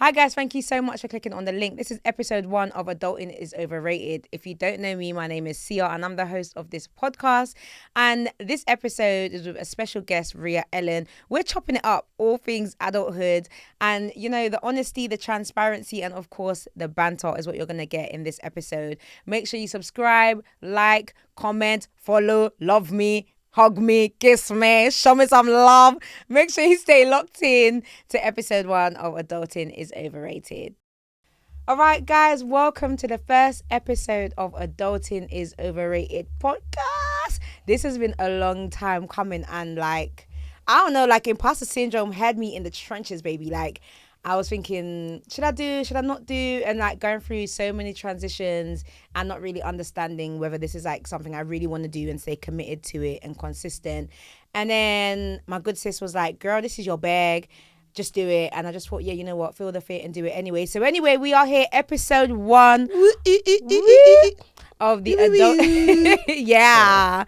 Hi guys, thank you so much for clicking on the link. This is episode 1 of Adulting is Overrated. If you don't know me, my name is Sia and I'm the host of this podcast. And this episode is with a special guest, Ria Ellen. We're chopping it up, all things adulthood. And you know, the honesty, the transparency, and of course, the banter is what you're going to get in this episode. Make sure you subscribe, like, comment, follow, love me, hug me, kiss me, show me some love. Make sure you stay locked in to episode 1 of Adulting is Overrated. All right, guys, welcome to the first episode of Adulting is Overrated podcast. This has been a long time coming and I don't know, imposter syndrome had me in the trenches, baby. I was thinking, should I do, should I not do? And going through so many transitions and not really understanding whether this is something I really want to do and stay committed to it and consistent. And then my good sis was like, girl, this is your bag. Just do it. And I just thought, yeah, you know what? Feel the fit and do it anyway. So anyway, we are here, episode 1 of the adult. Yeah.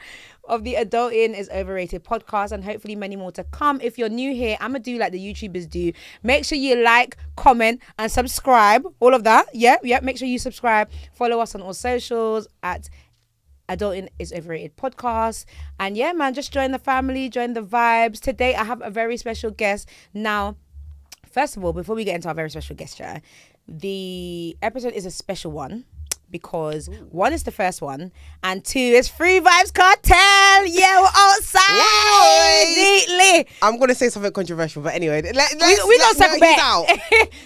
Of the Adulting is Overrated podcast, and hopefully many more to come. If you're new here, I'm going to do like the YouTubers do. Make sure you like, comment, and subscribe. All of that. Yeah. Make sure you subscribe. Follow us on all socials at Adulting is Overrated podcast. And yeah, man, just join the family, join the vibes. Today, I have a very special guest. Now, first of all, before we get into our very special guest, the episode is a special one. Because 1 is the first one and 2 is Free Vibes Cartel. Yeah, we're outside. Neatly. I'm gonna say something controversial, but anyway, we gonna circle back.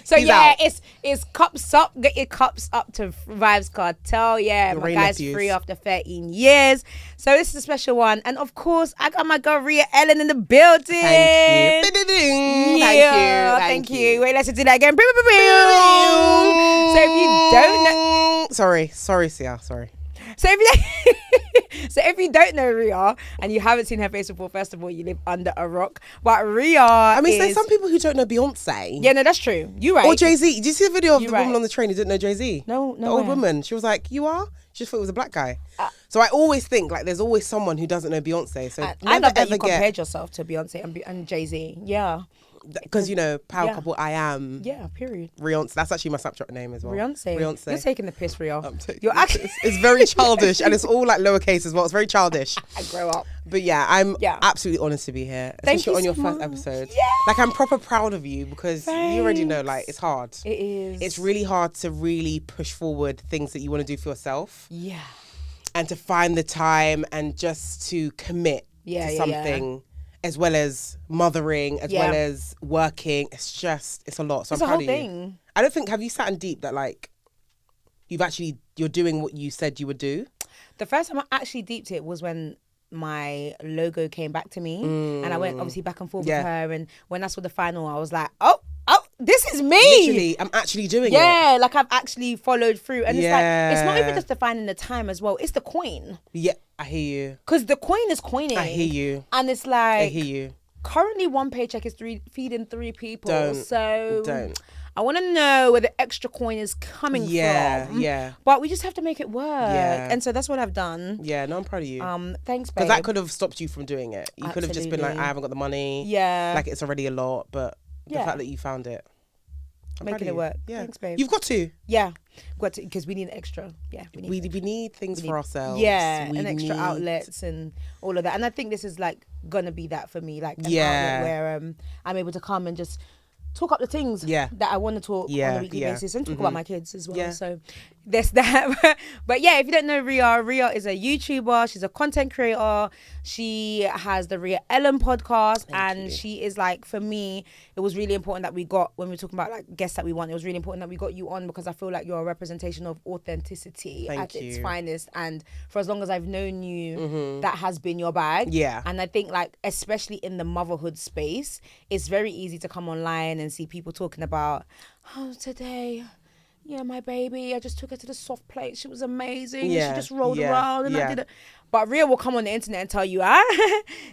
So He's yeah, out. it's cups up. Get your cups up to Free Vibes Cartel. Yeah, my Wray guy's Nephews. free after 13 years. So this is a special one, and of course, I got my girl Ria Ellen in the building. Thank you. Yeah, thank you. Wait, let's do that again. So if you don't know. Sorry, Sia. Sorry. So if you don't know Ria and you haven't seen her face before, first of all, you live under a rock. But Ria, I mean, there's some people who don't know Beyonce. Yeah, no, that's true. You're right. Or Jay-Z. Did you see the video of You're the woman on the train who didn't know Jay-Z? No. The old woman. She was like, "You are?" She just thought it was a black guy. So I always think there's always someone who doesn't know Beyonce. So I love that you compared yourself to Beyonce and Jay-Z. Yeah. Because power couple. I am. Yeah. Period. Beyonce. That's actually my Snapchat name as well. Beyonce. You're taking the piss, Ria. You're actually. It's very childish, and it's all lowercase as well. It's very childish. I grow up. But yeah, I'm absolutely honoured to be here, especially on your first episode. Yeah. I'm proper proud of you because you already know it's hard. It is. It's really hard to really push forward things that you want to do for yourself. Yeah. And to find the time and just to commit to something. Yeah. As well as mothering, as well as working. It's a lot. So it's I'm proud of you. Thing. I don't think, have you sat in deep that you're doing what you said you would do? The first time I actually deeped it was when my logo came back to me and I went obviously back and forth with her, and when I saw the final I was like, oh, this is me. Literally, I'm actually doing it. Yeah, I've actually followed through. And it's not even just defining the time as well, it's the coin. Yeah, I hear you. Because the coin is coining. I hear you. And it's I hear you. Currently one paycheck is feeding 3 people. Don't. I want to know where the extra coin is coming from. Yeah. But we just have to make it work. Yeah. And so that's what I've done. Yeah, no, I'm proud of you. Thanks, babe. Because that could have stopped you from doing it. You could have just been like, I haven't got the money. Yeah. It's already a lot. But the fact that you found it. I'm making it work. Yeah. Thanks, babe. You've got to. Yeah. Got to, because we need extra. Yeah. We need things for ourselves. Yeah. And extra outlets and all of that. And I think this is gonna be that for me. An outlet where I'm able to come and just talk up the things that I want to talk on a weekly basis and talk about my kids as well. So there's that. But yeah, if you don't know Ria is a YouTuber. She's a content creator. She has the Ria Ellen podcast. She is for me, it was really important that we got, when we're talking about guests that we want, it was really important that we got you on because I feel like you're a representation of authenticity at its finest. And for as long as I've known you, that has been your bag. Yeah. And I think especially in the motherhood space, it's very easy to come online and see people talking about, today, my baby, I just took her to the soft plate. She was amazing. Yeah, and she just rolled around and I did it. But Ria will come on the internet and tell you,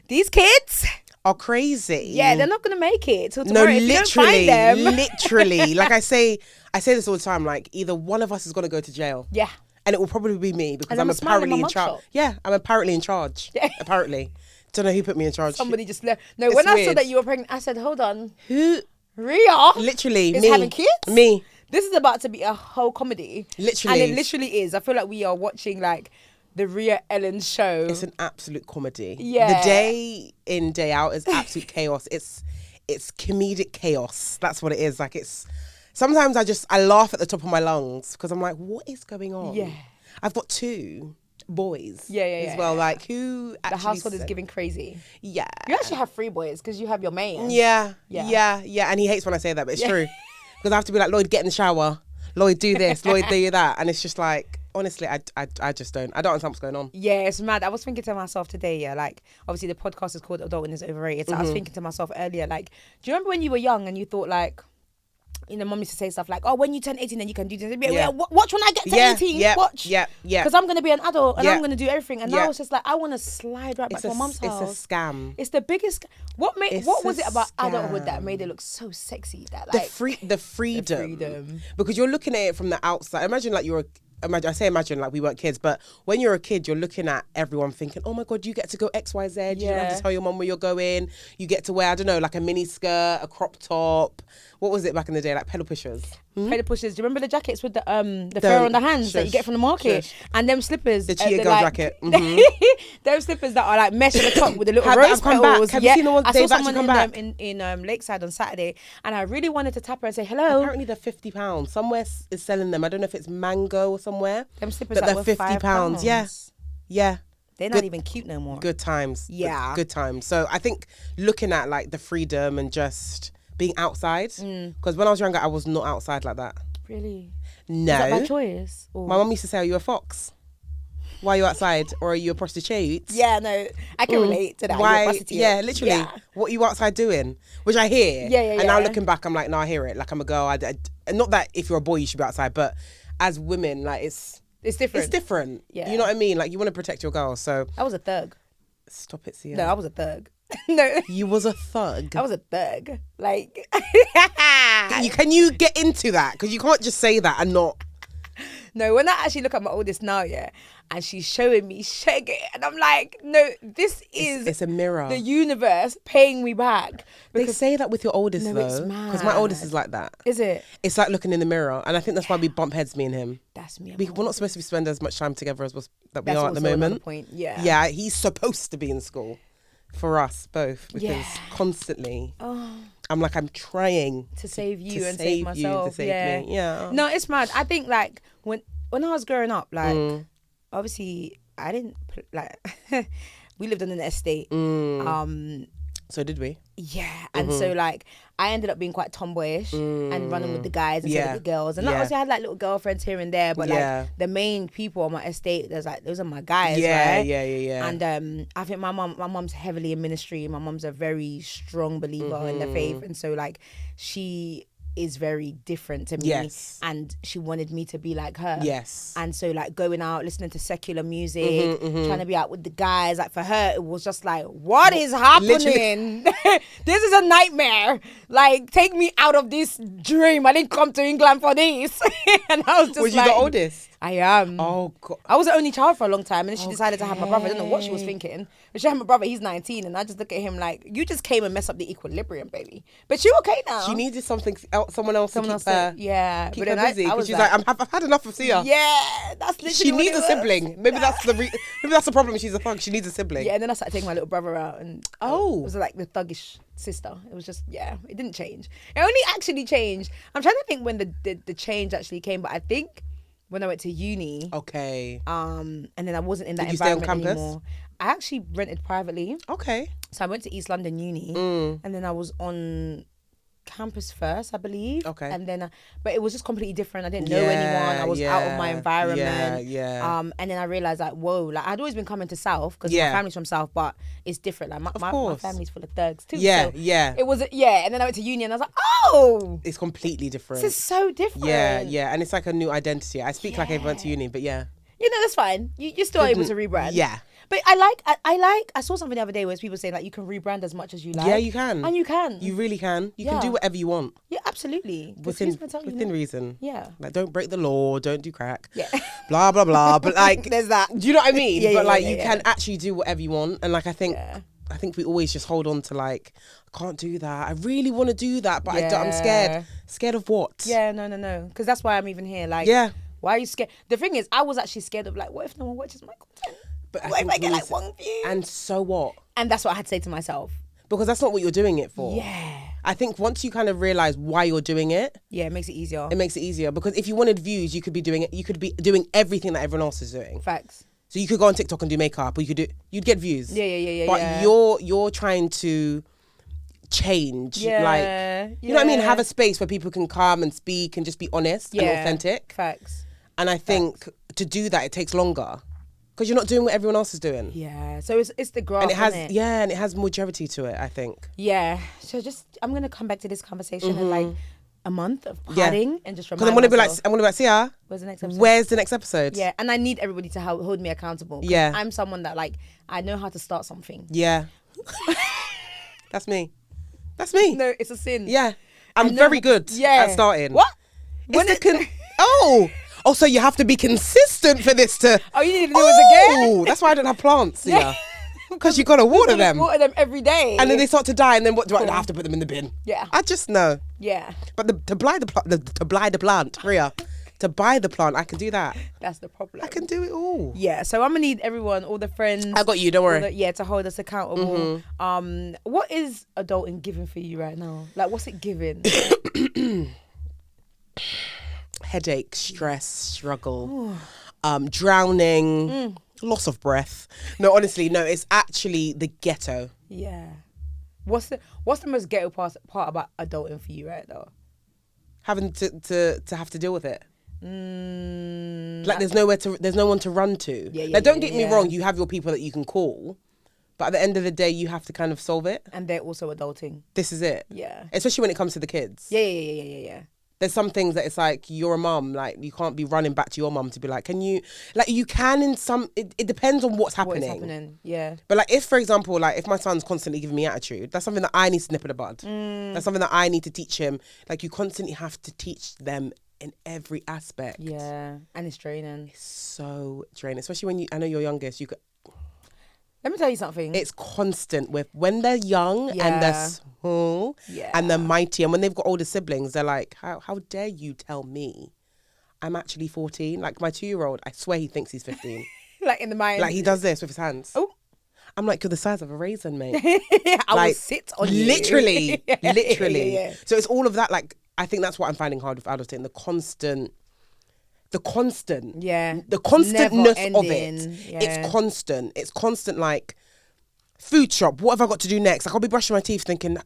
these kids are crazy. Yeah, they're not going to make it till tomorrow. No, literally. Literally. I say this all the time, either one of us is going to go to jail. Yeah. And it will probably be me because I'm apparently in charge. Yeah, I'm apparently in charge. Apparently. Don't know who put me in charge. Somebody just left. No, when I saw that you were pregnant, I said, hold on. Who Rhea literally is me having kids? Me. This is about to be a whole comedy. Literally. And it literally is. I feel like we are watching like the Ria Ellen show. It's an absolute comedy. Yeah. The day in, day out is absolute chaos. It's comedic chaos. That's what it is. Like, it's sometimes I laugh at the top of my lungs because I'm like, what is going on? Yeah. I've got 2 boys. Yeah. As well. Like, who actually the household is giving crazy. Yeah. You actually have 3 boys because you have your main. Yeah. And he hates when I say that, but it's true. Because I have to be like, Lloyd, get in the shower. Lloyd, do this. Lloyd, do that. And it's just like, honestly, I just don't. I don't understand what's going on. Yeah, it's mad. I was thinking to myself today, yeah, like, obviously the podcast is called Adulting is Overrated. So I was thinking to myself earlier, like, do you remember when you were young and you thought, like, you know, mom used to say stuff like, oh, when you turn 18 then you can do this. Yeah. Watch when I get to 18. Watch. Yeah. Because I'm going to be an adult and I'm going to do everything. And now it's just like, I want to slide right back to my mum's house. It's a scam. It's the biggest. What was it about adulthood that made it look so sexy? That like the freedom. Because you're looking at it from the outside. Imagine like we weren't kids, but when you're a kid, you're looking at everyone thinking, oh my God, you get to go X, Y, Z. You don't have to tell your mum where you're going. You get to wear, I don't know, like a mini skirt, a crop top. What was it back in the day? Like pedal pushers. Pedal pushers. Do you remember the jackets with the fur on the hands that you get from the market? And them slippers. The Chia girl jacket. Them slippers that are like mesh at the top with the little rose petals. Have you seen the ones they've actually come back? In Lakeside on Saturday, and I really wanted to tap her and say hello. Apparently they're £50. Somewhere is selling them. I don't know if it's Mango or somewhere. Them slippers but they're £50. Yeah. They're not even cute no more. Good times. Yeah. Good times. So I think looking at like the freedom and just being outside, because when I was younger, I was not outside like that. Really? No. Is that by choice? Or? My mum used to say, are you a fox? Why are you outside? Or are you a prostitute? Yeah, no, I can relate to that. Why? Yeah, literally. Yeah. What are you outside doing? Which I hear. Yeah. And now looking back, I'm like, no, I hear it. Like, I'm a girl. Not that if you're a boy, you should be outside, but as women, like, it's different. It's different. Yeah. You know what I mean? Like, you want to protect your girl, so. I was a thug. Stop it, Sia. No, I was a thug. No. You was a thug. I was a thug. Like. Can you get into that? Because you can't just say that and not. No, when I actually look at my oldest now, yeah, and she's showing me shag it, and I'm like, no, this is it's a mirror. The universe paying me back. They say that with your oldest though, it's mad. Because my oldest is like that. Is it? It's like looking in the mirror, and I think that's why we bump heads, me and him. That's me. We're not supposed to be spending as much time together as we are at the moment. Point. Yeah. Yeah, he's supposed to be in school for us both because constantly. I'm like, I'm trying to save you and save myself. To save me. Yeah. No, it's mad. I think like when I was growing up, like obviously I didn't like we lived on an estate. So did we? Yeah. And so like I ended up being quite tomboyish and running with the guys instead of the girls. And obviously I had like little girlfriends here and there, but like the main people on my estate, those are my guys. Right? Yeah. And I think my mom's heavily in ministry. My mom's a very strong believer in the faith, and so like she is very different to me. Yes. And she wanted me to be like her. Yes. And so like going out, listening to secular music, trying to be out with the guys, like for her, it was just like, what is happening? This is a nightmare. Like, take me out of this dream. I didn't come to England for this. And I was just Was you the oldest? I am. Oh, God. I was the only child for a long time, and then she decided to have my brother. I don't know what she was thinking. But she had my brother, he's 19, and I just look at him like, you just came and messed up the equilibrium, baby. But she okay now. She needed someone else to keep her busy. Because she's like, I've had enough of Sia. Yeah, that's literally She needs a sibling. Maybe that's the problem. She's a thug. She needs a sibling. Yeah, and then I started taking my little brother out, and it was like the thuggish sister. It was just, it didn't change. It only actually changed. I'm trying to think when the change actually came, but I think when I went to uni. Okay. And then I wasn't in that Did you stay on environment campus? anymore. I actually rented privately. Okay. So I went to East London Uni, and then I was on campus first, I believe. Okay. And then, but it was just completely different. I didn't know anyone. I was out of my environment. Yeah. And then I realized like, whoa, like I'd always been coming to South because my family's from South, but it's different. Like my family's full of thugs too. Yeah, so yeah. It was, and then I went to uni and I was like, oh, it's completely different. this is so different. Yeah. And it's like a new identity. I speak like I went to uni, but yeah. You know, that's fine. You're still able to rebrand. Yeah. But I saw something the other day where people saying like you can rebrand as much as you like. Yeah, you can. And you can. You really can. You can do whatever you want. Yeah, absolutely. Within reason. Yeah. Like, don't break the law, don't do crack. Yeah. Blah, blah, blah. But like, there's that. Do you know what I mean? Yeah, but like, you can actually do whatever you want. And like, I think I think we always just hold on to like, I can't do that. I really want to do that, but I'm scared. Scared of what? Yeah, no. Because that's why I'm even here. Like, why are you scared? The thing is, I was actually scared of like, what if no one watches my content? But what if I get like 1 view? And so what? And that's what I had to say to myself. Because that's not what you're doing it for. Yeah. I think once you kind of realize why you're doing it. Yeah, it makes it easier. It makes it easier because if you wanted views, you could be doing it. You could be doing everything that everyone else is doing. Facts. So you could go on TikTok and do makeup, or you'd get views. Yeah. But you're trying to change. Like, you know what I mean? Have a space where people can come and speak and just be honest and authentic. Facts. And I think to do that, it takes longer. Because you're not doing what everyone else is doing. Yeah. So it's the graph, and it has, isn't it? and it has longevity to it, I think. Yeah. So I'm going to come back to this conversation in like a month of padding and just remind myself. Because I'm going to be like, Sia, where's the next episode? Where's the next episode? Yeah. And I need everybody to hold me accountable. Yeah. I'm someone that like, I know how to start something. Yeah. That's me. That's me. No, it's a sin. Yeah. I'm very good at starting. What? Oh, so you have to be consistent for this to... Oh, you need to do it again? That's why I don't have plants, yeah. Because you got to water them. Water them every day. And then they start to die, and then what do I have to put them in the bin? Yeah. I just know. Yeah. But to buy the plant, Rhea, to buy the plant, I can do that. That's the problem. I can do it all. Yeah, so I'm going to need everyone, all the friends. I got you, don't worry. To hold us accountable. What is adulting giving for you right now? Like, what's it giving? Headache, stress, struggle, drowning, loss of breath. No, honestly, no, it's actually the ghetto. Yeah. What's the most ghetto part about adulting for you right now? Having to have to deal with it. Like there's no one to run to. Like don't get me wrong, you have your people that you can call, but at the end of the day, you have to kind of solve it. And they're also adulting. This is it. Yeah. Especially when it comes to the kids. Yeah. There's some things that it's like you're a mum, like you can't be running back to your mum to be like, can you, like you can in some, it depends on what's happening. What's happening, yeah. But like if, for example, like if my son's constantly giving me attitude, that's something that I need to nip in the bud. That's something that I need to teach him. Like you constantly have to teach them in every aspect. Yeah, and it's draining. It's so draining, especially I know you're youngest, let me tell you something. It's constant with when they're young and they're small and they're mighty. And when they've got older siblings, they're like, how dare you tell me I'm actually 14? Like my 2-year-old, I swear he thinks he's 15. Like in the mind. Like he does this with his hands. Oh. I'm like, you're the size of a raisin, mate. I will sit on you. Literally. Yeah. So it's all of that. Like, I think that's what I'm finding hard with adulting. The constantness of it. Yeah. It's constant. It's constant, like, food shop. What have I got to do next? Like, I'll be brushing my teeth thinking,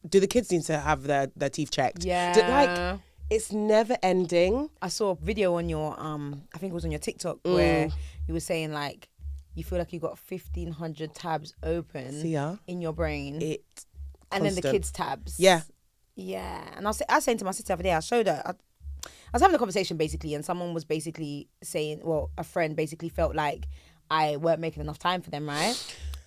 do the kids need to have their teeth checked? Yeah. It's never ending. I saw a video on your, I think it was on your TikTok where you were saying, like, you feel like you got 1,500 tabs open in your brain. And then the kids' tabs. Yeah. Yeah. And I was saying to my sister the other day, I showed her, I was having a conversation basically, and someone was basically saying, well, a friend basically felt like I weren't making enough time for them, right?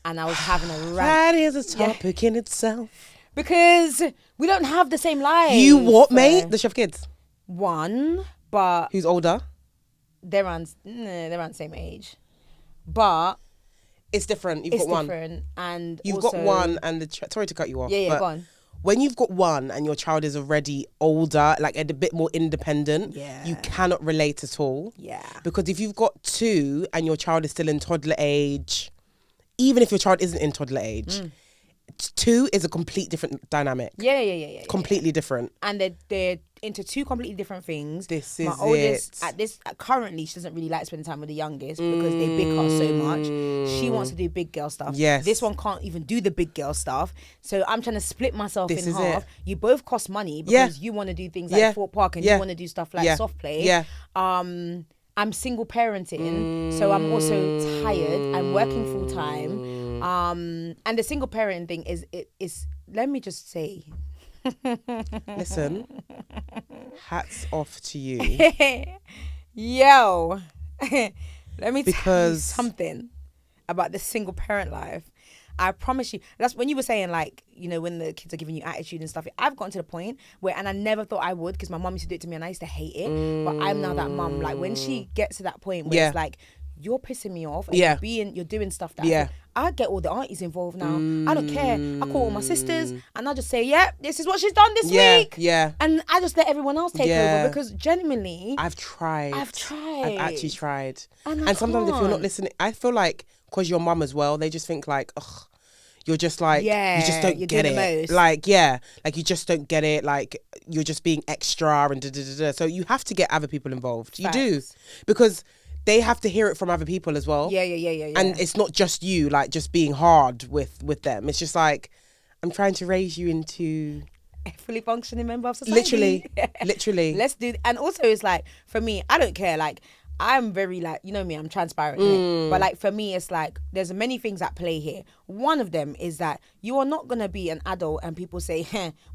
And I was having a rant. That is a topic in itself. Because we don't have the same life. You what, mate? Does she have kids? One, but... Who's older? They're around the same age. But... It's different. You've got one. It's different. And you've also, got one and sorry to cut you off. Yeah, go on. When you've got one and your child is already older, like a bit more independent, you cannot relate at all. Yeah. Because if you've got two and your child is still in toddler age, even if your child isn't in toddler age, two is a complete different dynamic. Yeah. Completely different. And they're into two completely different things. This is my oldest currently she doesn't really like spending time with the youngest because they bicker so much. She wants to do big girl stuff. Yes. This one can't even do the big girl stuff. So I'm trying to split myself in half. It. You both cost money because you want to do things like Fort Park and you want to do stuff like soft play. Yeah. I'm single parenting, so I'm also tired. I'm working full time. And the single parenting thing is let me just say. Listen, hats off to you. Yo, let me tell you something about the single parent life. I promise you, that's when you were saying, like, you know, when the kids are giving you attitude and stuff, I've gotten to the point where, and I never thought I would because my mum used to do it to me and I used to hate it, but I'm now that mum, like when she gets to that point where it's like, you're pissing me off and you're doing stuff that I get all the aunties involved now. I don't care. I call all my sisters and I just say, yeah, this is what she's done this week. Yeah. And I just let everyone else take over because genuinely, I've tried. I've actually tried. And sometimes if you're not listening, I feel like because you're mum as well, they just think like, ugh, you're just like, you just don't get it. Like, like you just don't get it. Like you're just being extra and da-da-da-da. So you have to get other people involved. Facts. You do. Because they have to hear it from other people as well. Yeah. And it's not just you, like just being hard with them. It's just like, I'm trying to raise you into a fully functioning member of society. Literally. Let's do. And also it's like, for me, I don't care. Like, I'm very like, you know me, I'm transparent. Innit? But like for me, it's like, there's many things at play here. One of them is that you are not going to be an adult and people say,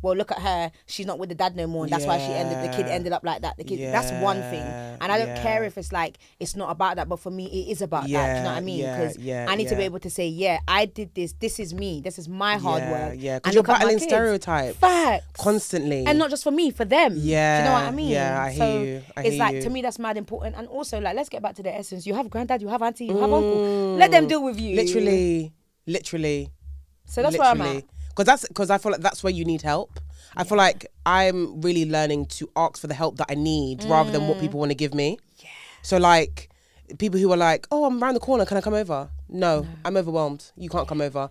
well, look at her. She's not with the dad no more. And that's why the kid ended up like that. That's one thing. And I don't care if it's like, it's not about that. But for me, it is about that. Do you know what I mean? Because I need to be able to say, yeah, I did this. This is me. This is my hard work. Yeah, because you're battling stereotypes. Facts. Constantly. And not just for me, for them. Yeah. Do you know what I mean? Yeah, I hear you. It's like, to me, that's mad important. And also, like, let's get back to the essence. You have granddad, you have auntie, you have uncle. Let them deal with you. Literally. So that's where I'm at. Because I feel like that's where you need help. I feel like I'm really learning to ask for the help that I need rather than what people want to give me. Yeah. So like people who are like, oh, I'm around the corner, can I come over? No, I'm overwhelmed. You can't come over.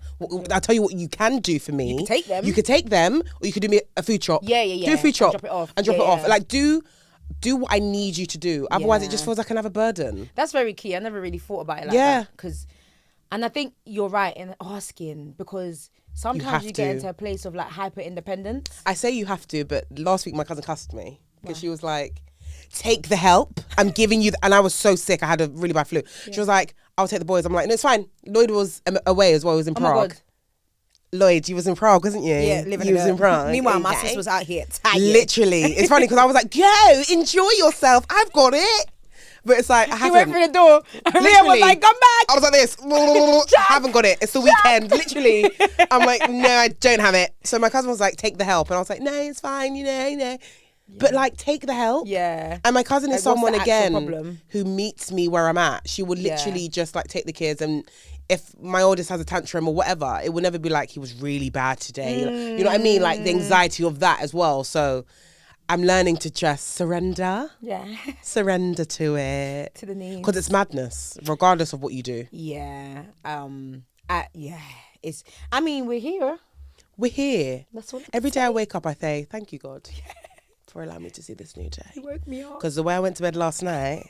I'll tell you what you can do for me. You can take them. You could take them, or you could do me a food shop. Yeah. Do a food shop. And drop it off. Like do what I need you to do. Otherwise it just feels like another burden. That's very key. I never really thought about it like that. And I think you're right in asking, because sometimes you get into a place of like hyper independence. I say you have to, but last week my cousin cussed me because she was like, take the help. I'm giving you, and I was so sick. I had a really bad flu. Yeah. She was like, I'll take the boys. I'm like, no, it's fine. Lloyd was away as well. He was in Prague. My God. Lloyd, you was in Prague, wasn't you? Yeah, living in Prague. Meanwhile, my sis was out here tired. Literally. It's funny because I was like, go, enjoy yourself. I've got it. But it's like, I haven't. He went through the door. And Ria was like, come back. I was like this. I haven't got it. It's the weekend. Literally. I'm like, no, I don't have it. So my cousin was like, take the help. And I was like, no, it's fine. You know. Yeah. But like, take the help. Yeah. And my cousin is someone, again, who meets me where I'm at. She would literally just like take the kids, and if my oldest has a tantrum or whatever, it would never be like, he was really bad today. You know what I mean? Like the anxiety of that as well. So I'm learning to just surrender. Yeah. Surrender to it. To the needs. Because it's madness, regardless of what you do. Yeah. It's, I mean, we're here. We're here. That's what every day I wake up, I say, thank you, God, for allowing me to see this new day. You woke me up. Because the way I went to bed last night,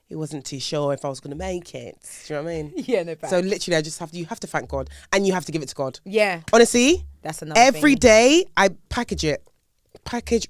he wasn't too sure if I was going to make it. Do you know what I mean? Yeah, no facts. So literally, you have to thank God, and you have to give it to God. Yeah. Honestly, that's another every thing. day I package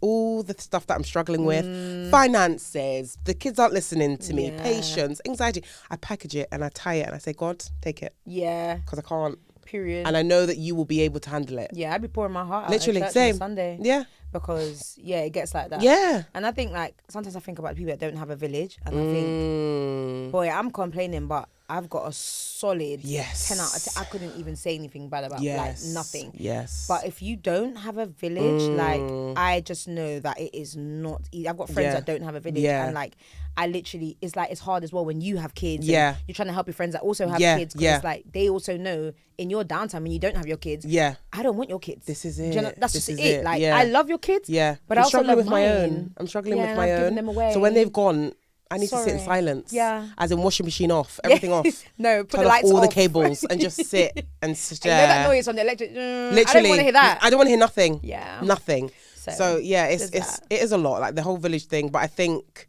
all the stuff that I'm struggling with, finances, the kids aren't listening to me, patience, anxiety. I package it and I tie it and I say, God, take it. Yeah. Because I can't. Period. And I know that you will be able to handle it. Yeah, I'd be pouring my heart out. Literally, at church same. on Sunday. Yeah. Because it gets like that. Yeah. And I think like sometimes I think about the people that don't have a village, and I think, boy, I'm complaining, but I've got a solid 10 out of 10. I couldn't even say anything bad about like nothing. Yes. But if you don't have a village, like I just know that it is not easy. I've got friends that don't have a village, and like I literally, it's like, it's hard as well when you have kids. Yeah. You're trying to help your friends that also have kids. Because it's like, they also know in your downtime when you don't have your kids. Yeah. I don't want your kids. This is it. You know, that's just it. Like, I love your kids. Yeah. But I also love with mine. my own. I'm struggling with my own. Giving them away. So when they've gone, I need to sit in silence. Yeah. As in washing machine off, everything off. No, put turn the lights off all off. the cables and just sit and stare. You know that noise on the electric? Literally. I don't want to hear that. I don't want to hear nothing. Yeah. Nothing. So yeah, it is a lot, like the whole village thing. But I think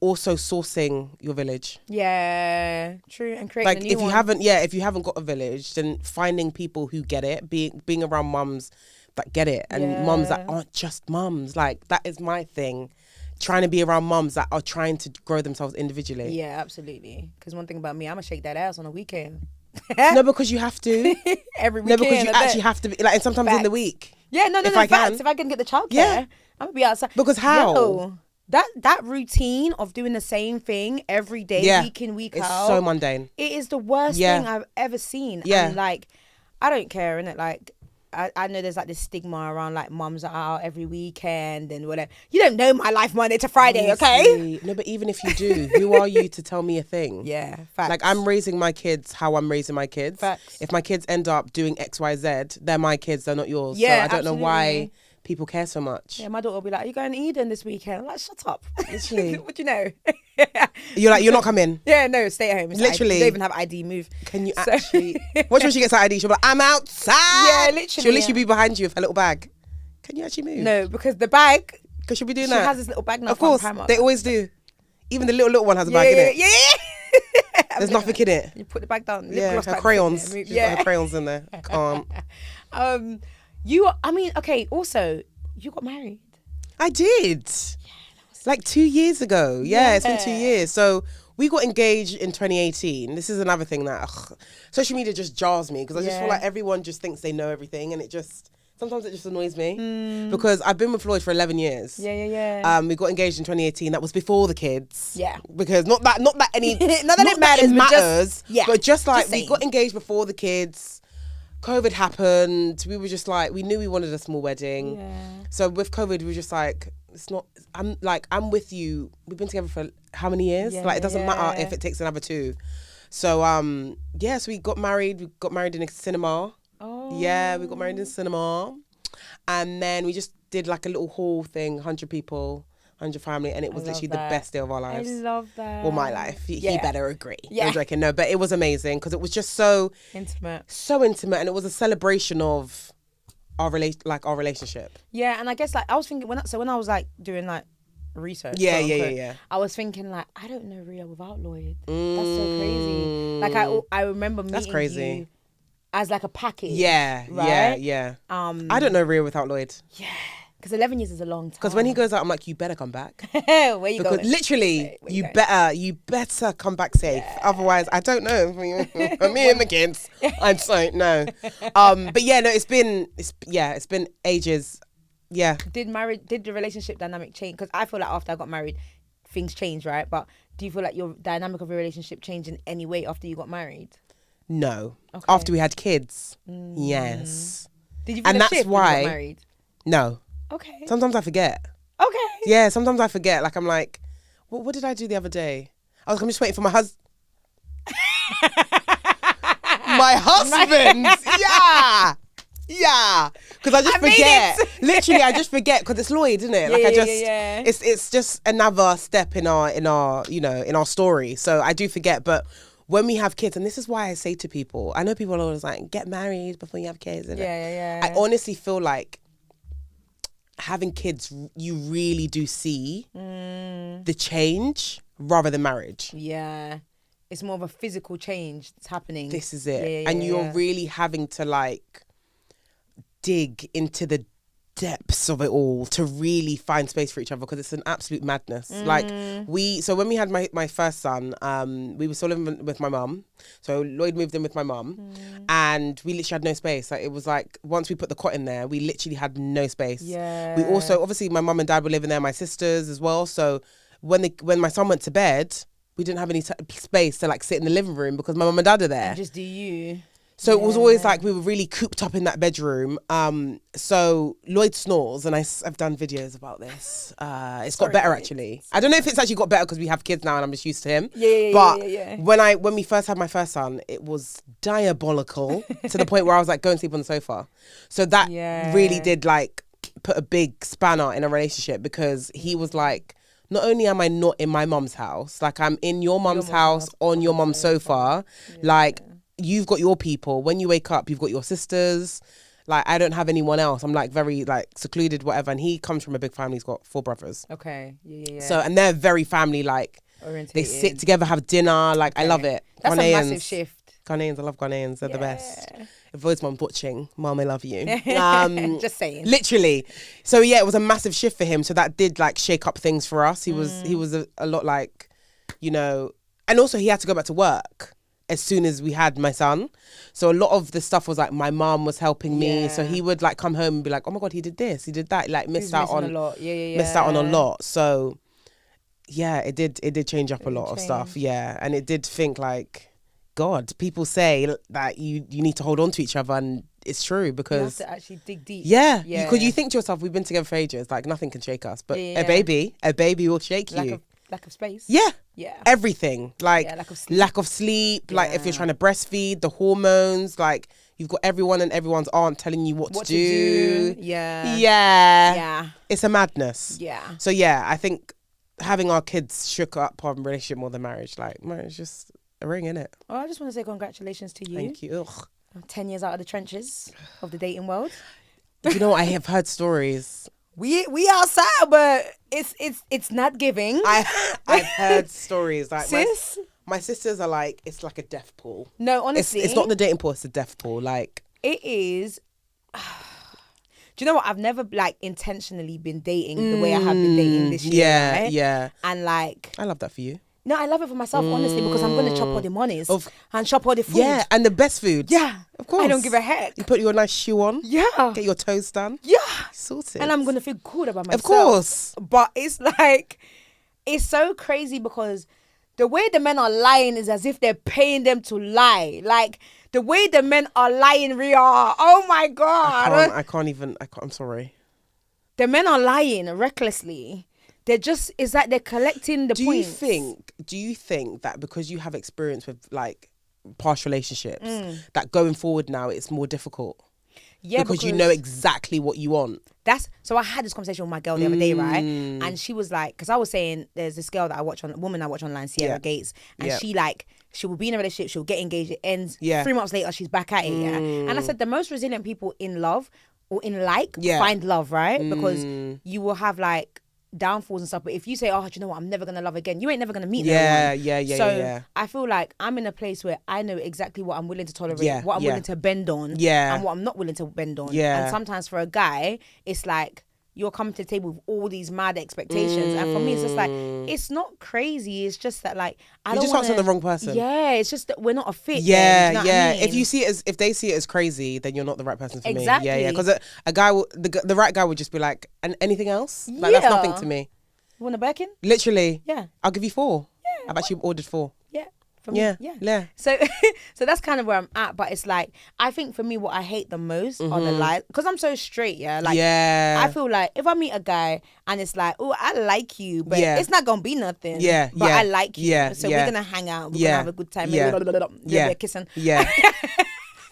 also sourcing your village. Yeah, true. And creating like a new one. if you haven't got a village, then finding people who get it, being around mums that get it, and mums that aren't just mums. Like that is my thing. Trying to be around mums that are trying to grow themselves individually. Yeah, absolutely. Because one thing about me, I'm gonna shake that ass on a weekend. No, because you have to. Every weekend. No, because you actually have to be like, and sometimes in the week. Yeah, no. If I can get the childcare, I'm gonna be outside. Because how? Yo, that routine of doing the same thing every day, week in, week out. It's so mundane. It is the worst thing I've ever seen. Yeah. And like, I don't care, innit? Like, I know there's like this stigma around like mums are out every weekend and whatever. You don't know my life Monday to Friday, okay? No, but even if you do, who are you to tell me a thing? Yeah, facts. Like, I'm raising my kids how I'm raising my kids. Facts. If my kids end up doing X, Y, Z, they're my kids, they're not yours. Yeah, so I don't absolutely. know why people care so much. Yeah, my daughter will be like, "Are you going to Eden this weekend?" I'm like, "Shut up." Literally. What do you know? You're like, you're not coming. Yeah, no, stay at home. It's Literally. You don't even have ID, move. Can you actually... Watch when she gets her ID, she'll be like, I'm outside. Yeah, literally. She'll literally be behind you with her little bag. Can you actually move? No, because the bag... Because she'll be doing she that. has this little bag now. Of course, they always do. Even the little one has a bag in it. Yeah. There's nothing in it. You put the bag down. Yeah, her crayons. She's got her crayons in there. Can't. Okay, also, you got married. I did. Like 2 years ago. Yeah, it's been 2 years. So we got engaged in 2018. This is another thing that social media just jars me because I just feel like everyone just thinks they know everything, and sometimes it just annoys me because I've been with Lloyd for 11 years. Yeah. We got engaged in 2018. That was before the kids. Yeah. Because not that any not that it matters, but just like just we got engaged before the kids. COVID happened. We were just like, we knew we wanted a small wedding. Yeah. So with COVID, we were just like, I'm with you. We've been together for how many years? Like, it doesn't matter if it takes another 2. So, so we got married. We got married in a cinema. Oh. Yeah, we got married in a cinema. And then we just did like a little hall thing, 100 people, 100 family. And it was literally the best day of our lives. I love that. Well, my life. He better agree. Yeah. I'm joking. No, but it was amazing because it was just so intimate. So intimate. And it was a celebration of our relationship. Yeah, and I guess like I was thinking when I was like doing like research. Yeah. I was thinking like, I don't know Ria without Lloyd. That's so crazy. Like I remember meeting you as like a package. Yeah, right? yeah. I don't know Rhea without Lloyd. Yeah. Because 11 years is a long time. Because when he goes out, I'm like, you better come back. Where you going? Literally, you better come back safe. Yeah. Otherwise, I don't know. For me and the kids, I'm so no. But yeah, no, it's been ages. Yeah. Did the relationship dynamic change? Because I feel like after I got married, things changed, right? But do you feel like your dynamic of your relationship changed in any way after you got married? No. Okay. After we had kids, yes. Did you feel a shift when you got married? No. Okay. Sometimes I forget. Okay. Yeah, sometimes I forget. Like, I'm like, what did I do the other day? I'm just waiting for my husband. My husband! Yeah. Because I just forget. Literally, I just forget because it's Lloyd, isn't it? Yeah, It's just another step in our in our story. So I do forget, but when we have kids, and this is why I say to people, I know people are always like, get married before you have kids. Yeah. I honestly feel like having kids, you really do see the change rather than marriage. Yeah. It's more of a physical change that's happening. This is it. And you're really having to like dig into the depths of it all to really find space for each other because it's an absolute madness. Like so when we had my first son, we were still living with my mum. So Lloyd moved in with my mum and we literally had no space. Like it was like once we put the cot in there, we literally had no space. Yeah. We also obviously my mum and dad were living there, my sisters as well. So when my son went to bed, we didn't have any space to like sit in the living room because my mum and dad are there. And just do you. So it was always like we were really cooped up in that bedroom. So Lloyd snores, and I've done videos about this. It's got better actually. I don't know if it's actually got better because we have kids now and I'm just used to him. Yeah. When we first had my first son, it was diabolical to the point where I was like, go and sleep on the sofa. So that really did like put a big spanner in a relationship because he was like, not only am I not in my mum's house, like I'm in your mum's house on your mum's sofa, like. You've got your people. When you wake up, you've got your sisters. Like, I don't have anyone else. I'm like very like secluded, whatever. And he comes from a big family. He's got 4 brothers. Okay. Yeah. So, and they're very family like. Orientated. They sit together, have dinner. Like, I love it. That's Ghanaians, a massive shift. Ghanaians, I love Ghanaians. They're the best. If Lloyd's mum's watching, Mum, I love you. Just saying. Literally. So yeah, it was a massive shift for him. So that did like shake up things for us. He was a lot like, and also he had to go back to work as soon as we had my son. So a lot of the stuff was like my mom was helping me. So he would like come home and be like, oh my God, he did this, he did that. Like missed out on a lot. Missed out on a lot. So yeah, it did change up a lot of stuff. Yeah. And it did think like, God, people say that you need to hold on to each other and it's true You because have to actually dig deep. yeah, because you think to yourself, we've been together for ages, like nothing can shake us, but a baby will shake you. Lack of space. Yeah, everything, like lack of sleep, like if you're trying to breastfeed, the hormones, like you've got everyone and everyone's aunt telling you what to do. Yeah, it's a madness. So I think having our kids shook up our relationship more than marriage. Like marriage is just a ring, innit? Oh, I just want to say congratulations to you. Thank you. 10 years out of the trenches of the dating world. You know, I have heard stories. We outside, but it's not giving. I've heard stories like Sis? my sisters are like, it's like a death pool. No, honestly, it's not the dating pool, it's the death pool. Like it is. Do you know what? I've never like intentionally been dating the way I have been dating this year. Right? Yeah. And like, I love that for you. No, I love it for myself, honestly, because I'm going to chop all the monies and chop all the food. Yeah, and the best food. Yeah. Of course. I don't give a heck. You put your nice shoe on. Yeah. Get your toes done. Yeah. Sorted. And I'm going to feel good about myself. Of course. But it's like, it's so crazy because the way the men are lying is as if they're paying them to lie. Like, the way the men are lying, Ria, oh my God. I'm sorry. The men are lying recklessly. They're just, it's like they're collecting the points. Do you think that because you have experience with like past relationships, that going forward now it's more difficult? Yeah, because you know exactly what you want. So I had this conversation with my girl the other day, right? And she was like, because I was saying there's this girl that woman I watch online, Sierra Gates, and she will be in a relationship, she'll get engaged, it ends. 3 months later, she's back at it. Yeah, and I said the most resilient people in love or in find love, right? Because you will have like downfalls and stuff, but if you say, oh, do you know what, I'm never gonna love again, you ain't never gonna meet so I feel like I'm in a place where I know exactly what I'm willing to tolerate, what I'm willing to bend on, and what I'm not willing to bend on. And sometimes for a guy, it's like you're coming to the table with all these mad expectations, and for me, it's just like, it's not crazy. It's just that like I don't want to the wrong person. Yeah, it's just that we're not a fit. Yeah, you know what I mean? If they see it as crazy, then you're not the right person for me. Yeah, because a guy will, the right guy would just be like, and anything else? Like that's nothing to me. You want a Birkin? Literally. Yeah. I'll give you 4. Yeah. I've actually ordered 4. Yeah. Yeah. So that's kind of where I'm at, but it's like, I think for me what I hate the most are the lies, because I'm so straight. I feel like if I meet a guy and it's like, oh, I like you, but it's not gonna be nothing, but I like you, so we're gonna hang out, we're gonna have a good time, maybe kissing,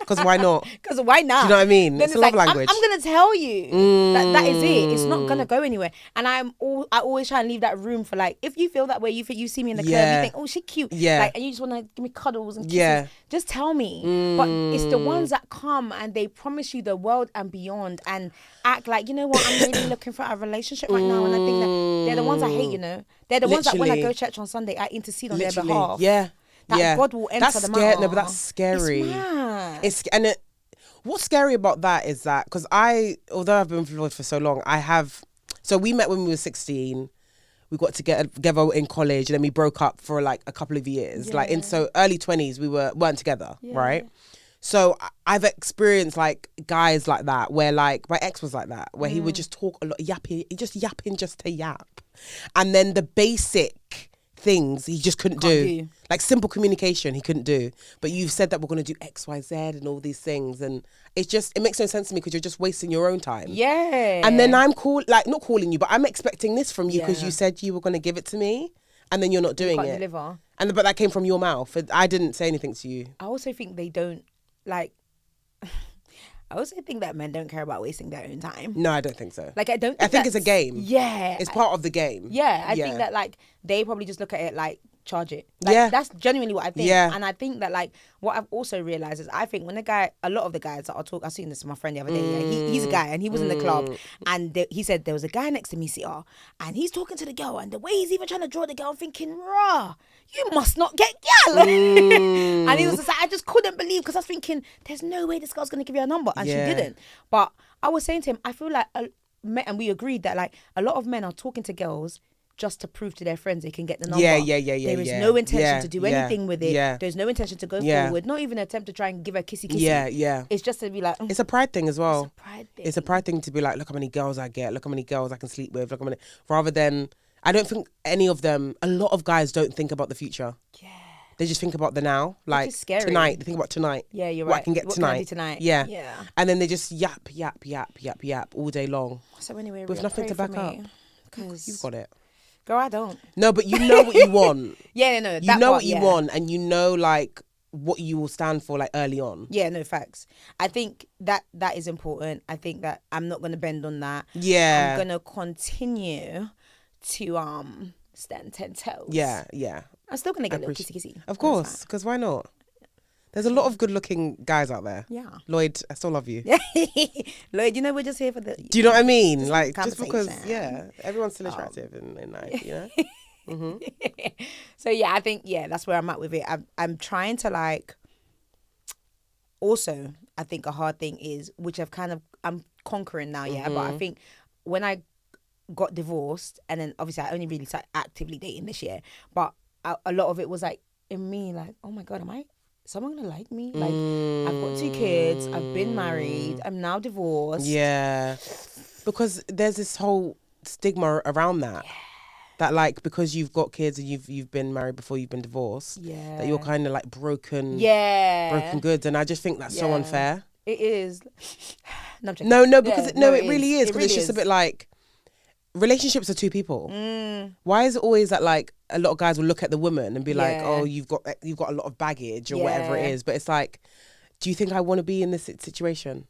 because why not? Because why not? Do you know what I mean? Then it's a love language. I'm gonna tell you that is it. It's not gonna go anywhere. And I always try and leave that room for like, if you feel that way, you see me in the club, you think, oh, she's cute, like, and you just wanna give me cuddles and kisses, just tell me. But it's the ones that come and they promise you the world and beyond and act like, you know what, I'm really looking for a relationship right now, and I think that they're the ones I hate. You know, they're the ones that when I go to church on Sunday, I intercede on their behalf. That God will enter the matter. No, but that's scary. It's mad. What's scary about that is that, because although I've been with Lloyd for so long, so we met when we were 16, we got together in college, and then we broke up for like a couple of years. Like so early 20s, we weren't together, right? So I've experienced like guys like that, where like my ex was like that, where he would just talk a lot, yapping just to yap. And then the basic things he just couldn't do. Like simple communication he couldn't do, but you've said that we're going to do X, Y, Z and all these things, and it makes no sense to me, because you're just wasting your own time. And then I'm not calling you, but I'm expecting this from you because you said you were going to give it to me, and then you're not doing it. Deliver. But that came from your mouth. I didn't say anything to you. I also think they don't like. I also think that men don't care about wasting their own time. No, I don't think so. Like, I think it's a game. Yeah. It's part of the game. Yeah. I think that, like, they probably just look at it like, charge it. Like, that's genuinely what I think. Yeah. And I think that, like, what I've also realised is I think when a lot of the guys that I've seen this with my friend the other day, he's a guy and he was in the club, and he said there was a guy next to me, CR, and he's talking to the girl, and the way he's even trying to draw the girl, I'm thinking, rah, you must not get gal. And he was just like, I just couldn't believe, because I was thinking, there's no way this girl's going to give you a number. And she didn't. But I was saying to him, I feel like, and we agreed that like a lot of men are talking to girls just to prove to their friends they can get the number. There is no intention to do anything with it. There's no intention to go forward. Not even an attempt to try and give her kissy. It's just to be like... It's a pride thing as well. It's a pride thing. It's a pride thing to be like, look how many girls I get. Look how many girls I can sleep with. Look how many... Rather than... I don't think any of them... A lot of guys don't think about the future. They just think about the now, like is scary. tonight. They think about tonight. Yeah, you're what right. I can get what tonight. Can I do tonight? Yeah. Yeah. And then they just yap all day long. So anyway, with Ria, nothing pray to back for up. me, 'cause You've got it. Girl, I don't. No, but you know what you want. Yeah, no, You that know part, what you want, and you know like what you will stand for like early on. Yeah, no, facts. I think that is important. I think that I'm not gonna bend on that. Yeah. I'm gonna continue to stand 10 toes. Yeah, yeah. I'm still gonna get a little kissy. Of course, because why not? There's a lot of good-looking guys out there. Yeah. Lloyd, I still love you. Lloyd, you know we're just here for the. Do you know what I mean? Like just because, conversation. everyone's still attractive in life, you know. So yeah, I think that's where I'm at with it. I'm trying to like. Also, I think a hard thing is, which I'm conquering now, yeah. But I think when I got divorced, and then obviously I only really started actively dating this year, but a lot of it was like in me, like, oh my God, am I? Someone gonna like me? Like, I've got 2 kids, I've been married, I'm now divorced. Yeah, because there's this whole stigma around that. Yeah. That like because you've got kids and you've been married before you've been divorced, that you're kind of like broken goods, and I just think that's so unfair. It is. No, because it really is, because it's just a bit like relationships are 2 people. Why is it always that like a lot of guys will look at the woman and be like, oh, you've got a lot of baggage or whatever it is, but it's like, do you think I want to be in this situation?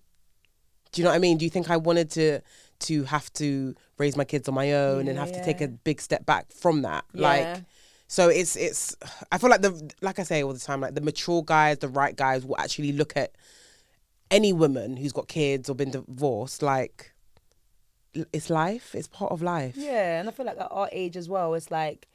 Do you know what I mean? Do you think I wanted to have to raise my kids on my own and have to take a big step back from that? Like, so it's I feel like like I say all the time, like the mature guys, the right guys will actually look at any woman who's got kids or been divorced like, it's life. It's part of life. Yeah, and I feel like at our age as well, it's like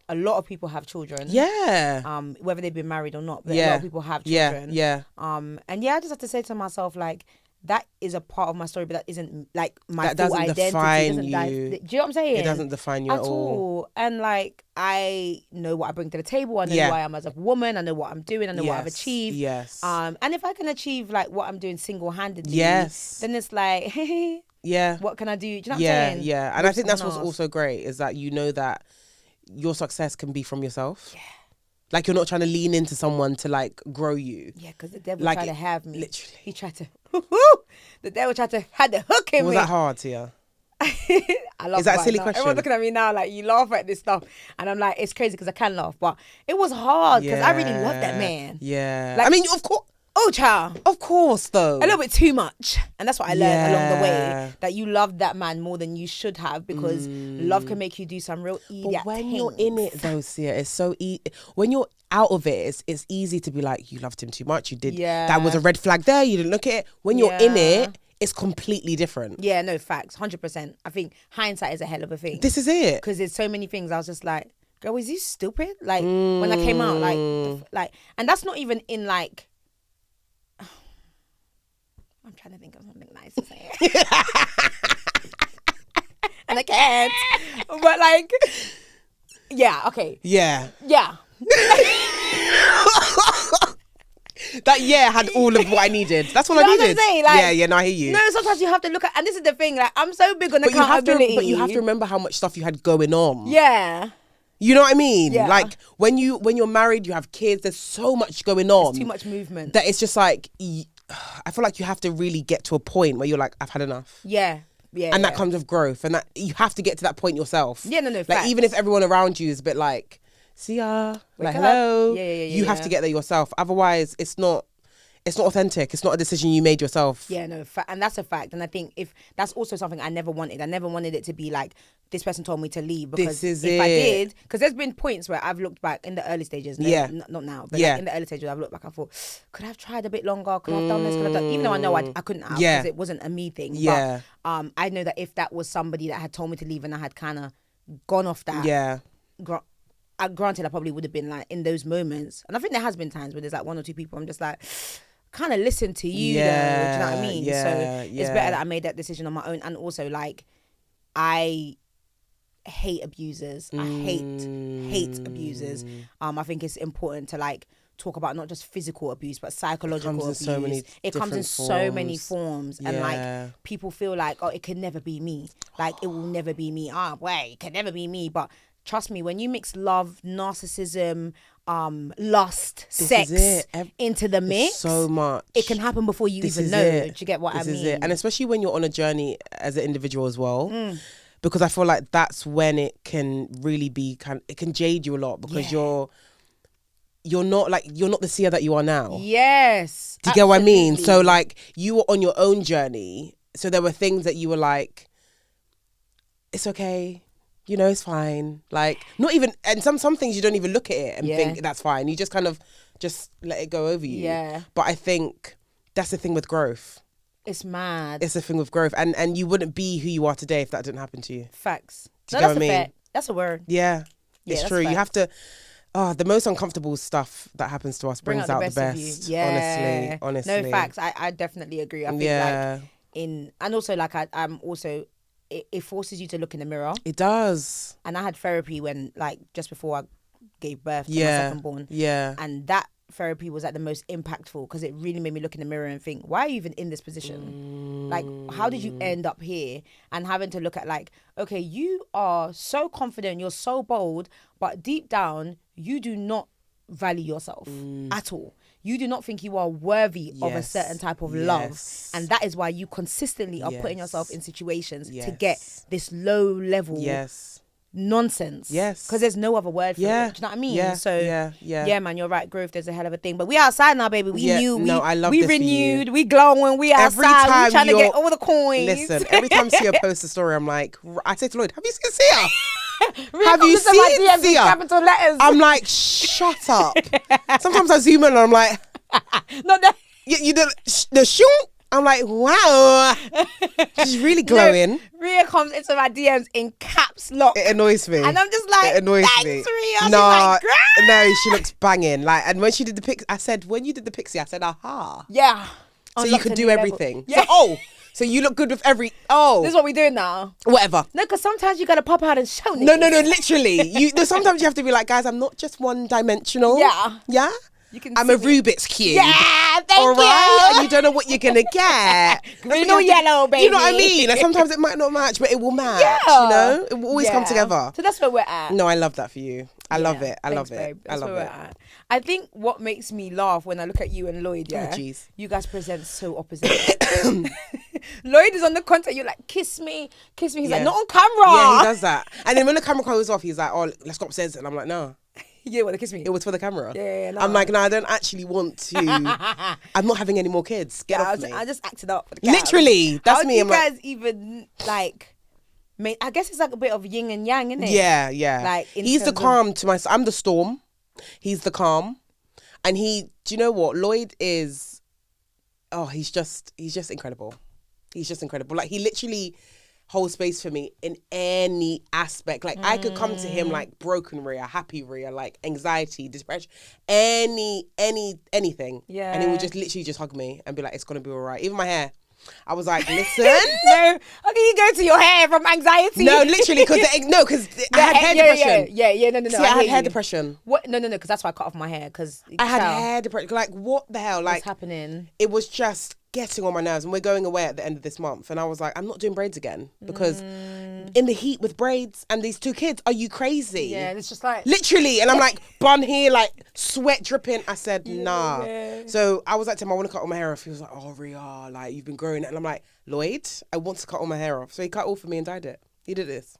a lot of people have children. Yeah. Whether they've been married or not, but a lot of people have children. Yeah. And I just have to say to myself, like, that is a part of my story, but that isn't like my that full identity. Define you. Do you know what I'm saying? It doesn't define you at all. And like, I know what I bring to the table. I know who I am as a woman. I know what I'm doing. I know what I've achieved. Yes. And if I can achieve like what I'm doing single-handedly, then it's like, what can I do? Do you know what I'm saying? Yeah. And I think that's what's also great is that you know that your success can be from yourself. Yeah. Like, you're not trying to lean into someone to like grow you. Yeah, because the devil tried to have me. Literally. He tried to. The devil had the hook in me. Was that hard, Tia? I love. Is that a silly question? Everyone's looking at me now like, you laugh at this stuff, and I'm like, it's crazy because I can laugh, but it was hard because I really loved that man. Yeah. Like, I mean, of course. Oh, child. Of course, though. A little bit too much. And that's what I learned along the way. That you loved that man more than you should have, because love can make you do some real idiot But when things. you're in it, though, Sia, it's so easy. When you're out of it, it's easy to be like, you loved him too much. You did. Yeah. That was a red flag there. You didn't look at it. When you're in it, it's completely different. Yeah, no, facts. 100%. I think hindsight is a hell of a thing. This is it. Because there's so many things I was just like, girl, is he stupid? Like, when I came out, like, and that's not even in like, I'm trying to think of something nice to say. And I can't. But like, yeah, okay. Yeah. Yeah. That had all of what I needed. That's what I needed. What I'm saying? Like, no, I hear you. No, sometimes you have to look at, and this is the thing, like, I'm so big on accountability. But you have to remember how much stuff you had going on. Yeah. You know what I mean? Yeah. Like, when you're married, you have kids, there's so much going on. There's too much movement. That it's just like, I feel like you have to really get to a point where you're like, I've had enough. Yeah. Yeah. And that comes with growth, and that you have to get to that point yourself. Yeah, no, Like, facts. even if everyone around you is a bit like, see ya, like, up. hello. Yeah, you have to get there yourself. Otherwise, it's not authentic. It's not a decision you made yourself. Yeah, no, and that's a fact. And I think if that's also something I never wanted. I never wanted it to be like, this person told me to leave, because if I did, because there's been points where I've looked back in the early stages. Not now, but like in the early stages, I've looked back and thought, could I have tried a bit longer? Could I have done this? Could I have done, even though I know I couldn't have, because it wasn't a me thing. Yeah. But I know that if that was somebody that had told me to leave and I had kind of gone off that. Yeah. Granted, I probably would have been like in those moments, and I think there has been times where there's like 1 or 2 people I'm just like, kind of listen to you though. Do you know what I mean? So it's better that I made that decision on my own. And also, like, I hate abusers. I hate abusers. I think it's important to like talk about not just physical abuse but psychological abuse. It comes in so many forms. And like, people feel like, oh, it can never be me. Like, it will never be me. It can never be me. But trust me, when you mix love, narcissism, lust, sex into the mix. So much. It can happen before you even know. Do you get what I mean? This is it. And especially when you're on a journey as an individual as well. Because I feel like that's when it can really be it can jade you a lot, because you're not the seer that you are now. Yes. Do you get what I mean? So like, you were on your own journey. So there were things that you were like, it's okay. You know, it's fine. Like, not even, and some things you don't even look at it and think that's fine. You just kind of just let it go over you. Yeah. But I think that's the thing with growth. It's mad. It's a thing with growth. And you wouldn't be who you are today if that didn't happen to you. Facts. Do you get what I mean? Fact. That's a word. Yeah. It's true. You have to, the most uncomfortable stuff that happens to us brings out the best. Yeah. Honestly. No, facts. I definitely agree. I think like and also like I'm also, it forces you to look in the mirror. It does. And I had therapy when, like, just before I gave birth to my second born. Yeah. And that therapy was like the most impactful, because it really made me look in the mirror and think, why are you even in this position? Like, how did you end up here? And having to look at like, okay, you are so confident, you're so bold, but deep down, you do not value yourself at all. You do not think you are worthy of a certain type of love. And that is why you consistently are putting yourself in situations to get this low level nonsense. Because there's no other word for it. Do you know what I mean? Yeah, man, you're right. Growth is a hell of a thing. But we outside now, baby. We renewed. We glowing. We outside. We trying to get all the coins. Listen, every time Sia posts a story, I'm like, I say to Lloyd, have you seen Sia? Have you seen Sia? Capital letters. I'm like, shut up. Sometimes I zoom in and I'm like, no, no. You the shoot. I'm like, wow. She's really glowing. No, Rhea comes into my DMs in caps lock. It annoys me. And I'm just like, it annoys thanks, me. Rhea. No, like, no, she looks banging. Like, and when she did the pixie, I said, when you did the pixie, I said, aha. Yeah. So you could do everything. Yeah. So, so you look good with every, This is what we're doing now. Whatever. No, because sometimes you got to pop out and show No, literally. Sometimes you have to be like, guys, I'm not just one dimensional. Yeah. Yeah? I'm a Rubik's Cube. Yeah, thank you. And you don't know what you're going to get. Green or yellow, baby. You know what I mean? And sometimes it might not match, but it will match, you know? It will always come together. So that's where we're at. No, I love that for you. I love it. I love it. Babe. That's where we're at. I think what makes me laugh when I look at you and Lloyd, you guys present so opposite. Lloyd is on the content, you're like, kiss me. He's like, not on camera. Yeah, he does that. And then when the camera goes off, he's like, oh, let's go upstairs. And I'm like, no. Yeah, well, kiss me. It was for the camera. Yeah, no. I'm like, no, I don't actually want to. I'm not having any more kids. Get off me. I just acted up for the cam. Literally, that's me. How do you guys even like? I guess it's like a bit of yin and yang, isn't it? Yeah, yeah. Like he's the calm to my. I'm the storm. He's the calm, and do you know what? Lloyd is. Oh, he's just incredible. He's just incredible. Like, he literally hold space for me in any aspect. Like, I could come to him like broken Rhea, happy Rhea, like anxiety, depression, anything. Yeah. And he would just literally just hug me and be like, it's gonna be all right. Even my hair. I was like, listen. No, how can you go to your hair from anxiety? No, literally, because I had hair depression. Yeah, no. See, I had hair depression. What? No, because that's why I cut off my hair, because I had hair depression. Like, what the hell? Like, what's happening? It was just getting on my nerves, and we're going away at the end of this month, and I was like, I'm not doing braids again, because in the heat with braids and these two kids, are you crazy? Yeah, it's just like literally, and I'm like bun here, like sweat dripping. I said nah. So I was like to him, I want to cut all my hair off. He was like, oh Rhea, like you've been growing it, and I'm like, Lloyd, I want to cut all my hair off. So he cut all for me and dyed it. He did this.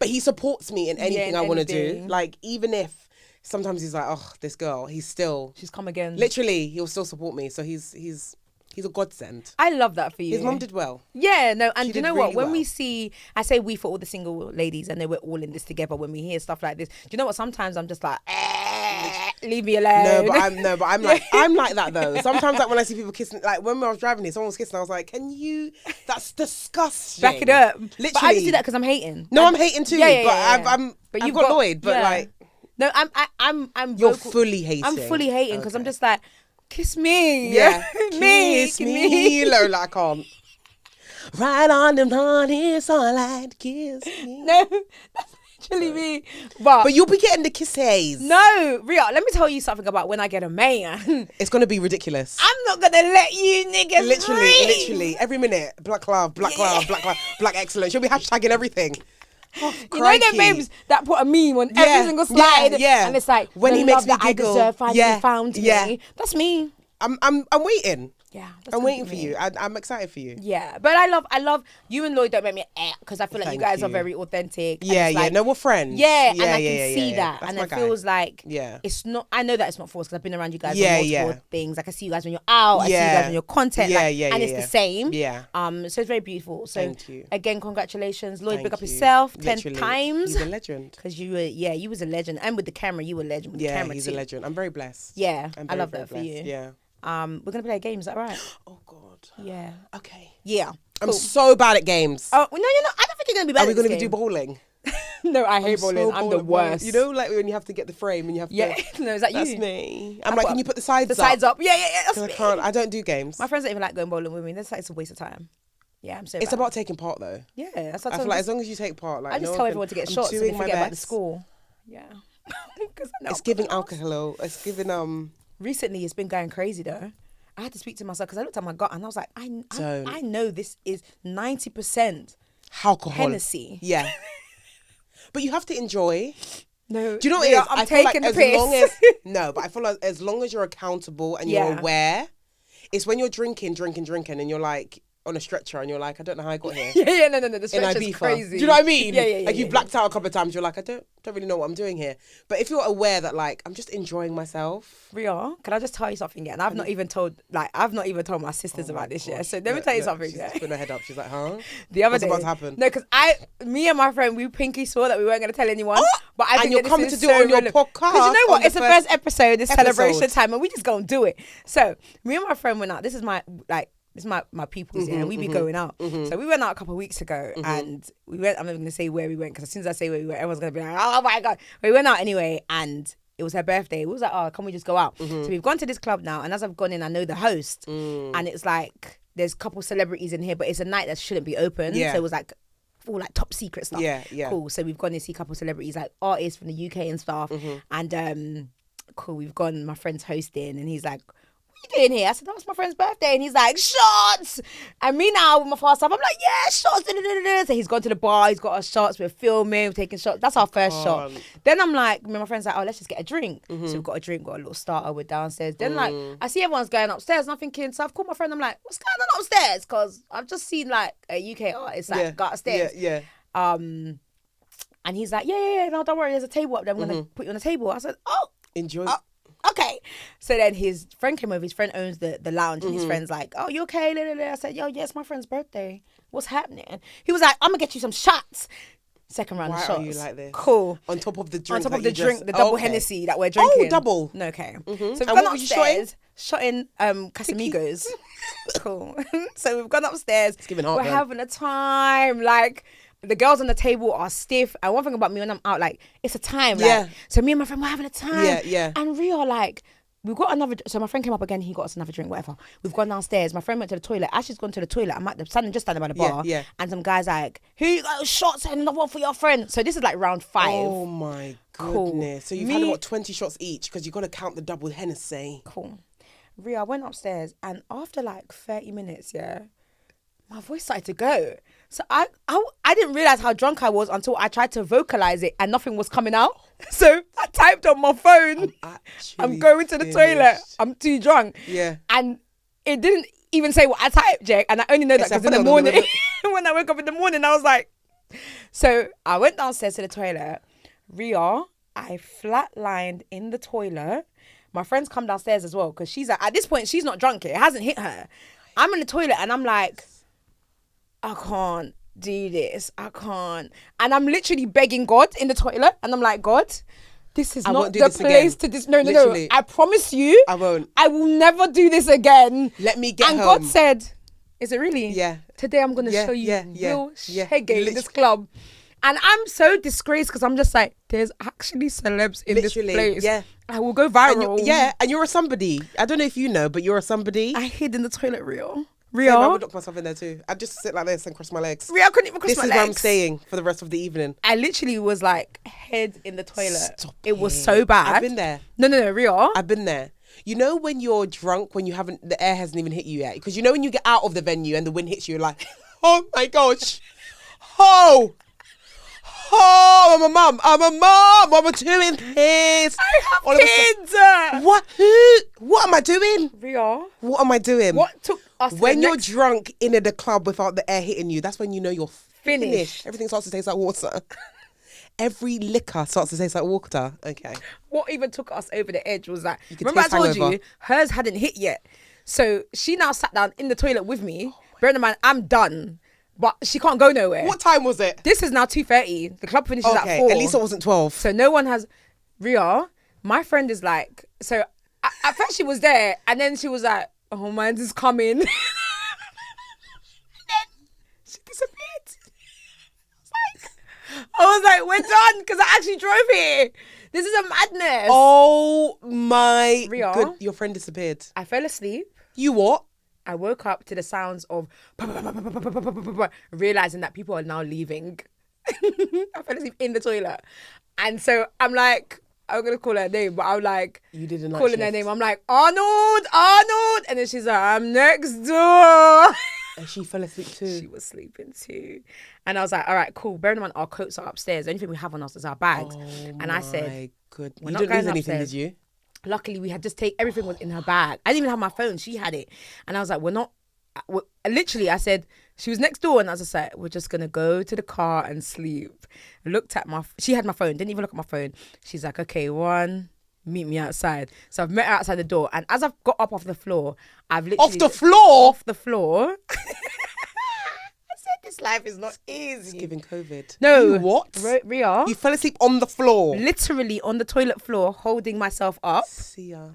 But he supports me in anything I want to do. Like, even if sometimes he's like, oh, this girl, she's come again. Literally, he'll still support me. So he's a godsend. I love that for you. His mum did well. Yeah, no, and do you know what? When we see, I say we for all the single ladies, and then we're all in this together. When we hear stuff like this, do you know what? Sometimes I'm just like, leave me alone. No, but I'm like that though. Sometimes, like when I see people kissing, like when I was driving here, someone was kissing. I was like, that's disgusting. Back it up. Literally. But I just do that because I'm hating. No, I'm hating too. Yeah. But I've got Lloyd. But like, no, I'm. You're fully hating. I'm fully hating because I'm just like, kiss me. Yeah. Kiss me. Lola, I can't. Right on them honey's all right, kiss me. No, that's literally me. But you'll be getting the kisses. No, Ria, let me tell you something about when I get a man. It's going to be ridiculous. I'm not going to let you niggas Literally. Every minute. Black love, black excellence. She'll be hashtagging everything. You know them babes that put a meme on every single slide, and it's like when the he makes love me that giggle, I deserve finally found me. That's me. I'm waiting. Yeah, I'm waiting for you. I'm excited for you. Yeah, but I love you and Lloyd. Don't make me because I feel like you guys are very authentic. Yeah, like, no, we're friends. Yeah, and I can see that, That's and it feels like it's not. I know that it's not forced because I've been around you guys on multiple things. Like I see you guys when you're out. I see you guys when you're content. And it's the same. Yeah. So it's very beautiful. So thank you again. Congratulations, Lloyd. Big up yourself 10 times. He's a legend. Because you was a legend, and with the camera, you were a legend. With the camera he's too. a legend. I'm very blessed. Yeah, I love very that for you. Yeah. We're gonna play a game. Is that right? Oh God. Yeah. Okay. Yeah. I'm so bad at games. Oh no, you're not. I don't think you're gonna be bad. Are we gonna do bowling? No, I hate bowling. I'm the worst. You know, like when you have to get the frame and you have to. Yeah. No, is that you? That's me. I'm like, can you put the sides up? The sides up. Yeah. That's me. I can't. I don't do games. My friends don't even like going bowling with me. That's like it's a waste of time. Yeah, I'm so. It's about taking part though. Yeah, that's what I feel like as long as you take part, like I just tell everyone to get shots and they forget about the score. Yeah. It's giving alcohol. It's giving Recently, it's been going crazy though. I had to speak to myself because I looked at my gut and I was like, I know this is 90% alcohol, Hennessy. Yeah, but you have to enjoy. No, do you know what it is? I'm taking the piss. But I feel like as long as you're accountable and you're aware, it's when you're drinking, and you're like on a stretcher and you're like, I don't know how I got here. No. The stretcher's crazy. Do you know what I mean? Yeah. Like you've blacked out a couple of times. You're like, I don't really know what I'm doing here. But if you're aware that like I'm just enjoying myself. Rhea, can I just tell you something? Yeah, and I've not even told my sisters about this yet. So let me tell you something. She's putting her head up. She's like, huh? The other What's day, about to happen? No, because me and my friend, we pinky swore that we weren't going to tell anyone. But I think you're coming to do it on your podcast. Because you know what? It's the first episode. It's celebration time, and we just go and do it. So me and my friend went out. This is my people's and we be going out. So we went out a couple of weeks ago and we went. I'm not going to say where we went because as soon as I say where we went, everyone's going to be like, oh my God. But we went out anyway and it was her birthday. We was like, oh, can we just go out? So we've gone to this club now and as I've gone in, I know the host and it's like, there's a couple celebrities in here, but it's a night that shouldn't be open. Yeah. So it was like all like top secret stuff. Yeah. Cool. So we've gone to see a couple celebrities, like artists from the UK and stuff. And cool, we've gone, my friend's hosting and he's like, what are you doing here? I said, that's my friend's birthday. And he's like, shots. And me now with my fast stuff, I'm like, yeah, shots. So he's gone to the bar, he's got our shots, we're filming, we're taking shots. That's our first shot. Then I'm like, my friend's like, oh, let's just get a drink. So we've got a drink, got a little starter, we're downstairs. Then like, I see everyone's going upstairs and I'm thinking, so I've called my friend, I'm like, what's going on upstairs? Because I've just seen like a UK artist like go upstairs. Yeah. And he's like, yeah, no, don't worry, there's a table up there, I'm going to put you on the table. I said, oh. Enjoy. Okay. So then his friend came over. His friend owns the lounge. And his friend's like, oh, you okay? I said, yo, yeah, it's my friend's birthday. What's happening? He was like, I'm going to get you some shots. Second round of shots. Why are you like this? Cool. On top of the drink. The double Hennessy that we're drinking. Oh, double. No, okay. So we've gone upstairs. Shot in Casamigos. Cool. So we've gone upstairs. It's giving hot. We're having a time. Like, the girls on the table are stiff. And one thing about me when I'm out, like, it's a time. Like, so me and my friend, we're having a time. Yeah. And Rhea, like, we've got another. So my friend came up again. He got us another drink, whatever. We've gone downstairs. My friend went to the toilet. As she's gone to the toilet, I'm at the standing by the bar. Yeah. And some guys like, who you got shots and another one for your friend. So this is like round 5. Oh my goodness. So you've had about 20 shots each because you've got to count the double Hennessy. Cool. Rhea, I went upstairs and after like 30 minutes, my voice started to go. So I didn't realize how drunk I was until I tried to vocalize it and nothing was coming out. So I typed on my phone, I'm going to the toilet. I'm too drunk. Yeah. And it didn't even say what I typed, Jake. And I only know that because in the morning, when I woke up in the morning, I was like, so I went downstairs to the toilet. Rhea, I flatlined in the toilet. My friends come downstairs as well because she's at this point, she's not drunk yet. It hasn't hit her. I'm in the toilet and I'm like, I can't do this. I can't. And I'm literally begging God in the toilet. And I'm like, God, this is not the place to this. No. I promise you. I won't. I will never do this again. Let me get home. And God said, is it really? Yeah. Today I'm going to show you real shaggy in this club. And I'm so disgraced because I'm just like, there's actually celebs in this place. Yeah. I will go viral. And you're a somebody. I don't know if you know, but you're a somebody. I hid in the toilet, Rhea. Rhea, I would lock myself in there too. I'd just sit like this and cross my legs. Rhea, I couldn't even cross my legs. This is where I'm staying for the rest of the evening. I literally was like head in the toilet. It was so bad. I've been there. No, Rhea. I've been there. You know when you're drunk, when the air hasn't even hit you yet? Because you know when you get out of the venue and the wind hits you, you're like, oh my gosh. Oh, I'm a mum. I'm a mum. What am I doing this? I have kids. What? Who? What am I doing? Ria. What am I doing? What took us when you're drunk in the club without the air hitting you, that's when you know you're finished. Everything starts to taste like water. Every liquor starts to taste like water. Okay. What even took us over the edge was that, You could remember I taste told hangover. you, hers hadn't hit yet. So she now sat down in the toilet with me. Bearing in mind, I'm done. But she can't go nowhere. What time was it? This is now 2:30. The club finishes at 4. At least it wasn't 12. So no one has... Ria, my friend is like... So at first she was there and then she was like, oh, mine's is coming. And then she disappeared. I was like, we're done because I actually drove here. This is a madness. Oh my Ria, God. Your friend disappeared. I fell asleep. You what? I woke up to the sounds of realizing that people are now leaving. I fell asleep in the toilet. And so I'm like, I'm going to call her name, but I'm like, You did a night calling shift. her name. I'm like, Arnold. And then she's like, I'm next door. And she fell asleep too. She was sleeping too. And I was like, all right, cool. Bearing in mind, our coats are upstairs. The only thing we have on us is our bags. And I said, good. we're You not didn't lose going anything, upstairs. did you? Luckily, we had just everything was in her bag. I didn't even have my phone. She had it. And I was like, literally, I said, she was next door. And I was just like, we're just going to go to the car and sleep. Looked at she had my phone. Didn't even look at my phone. She's like, okay, meet me outside. So I've met her outside the door. And as I've got up off the floor, I've literally... Off the floor? Off the floor. I said, this life is not easy. It's giving COVID. No. You what? Ria. You fell asleep on the floor. Literally on the toilet floor, holding myself up. See ya.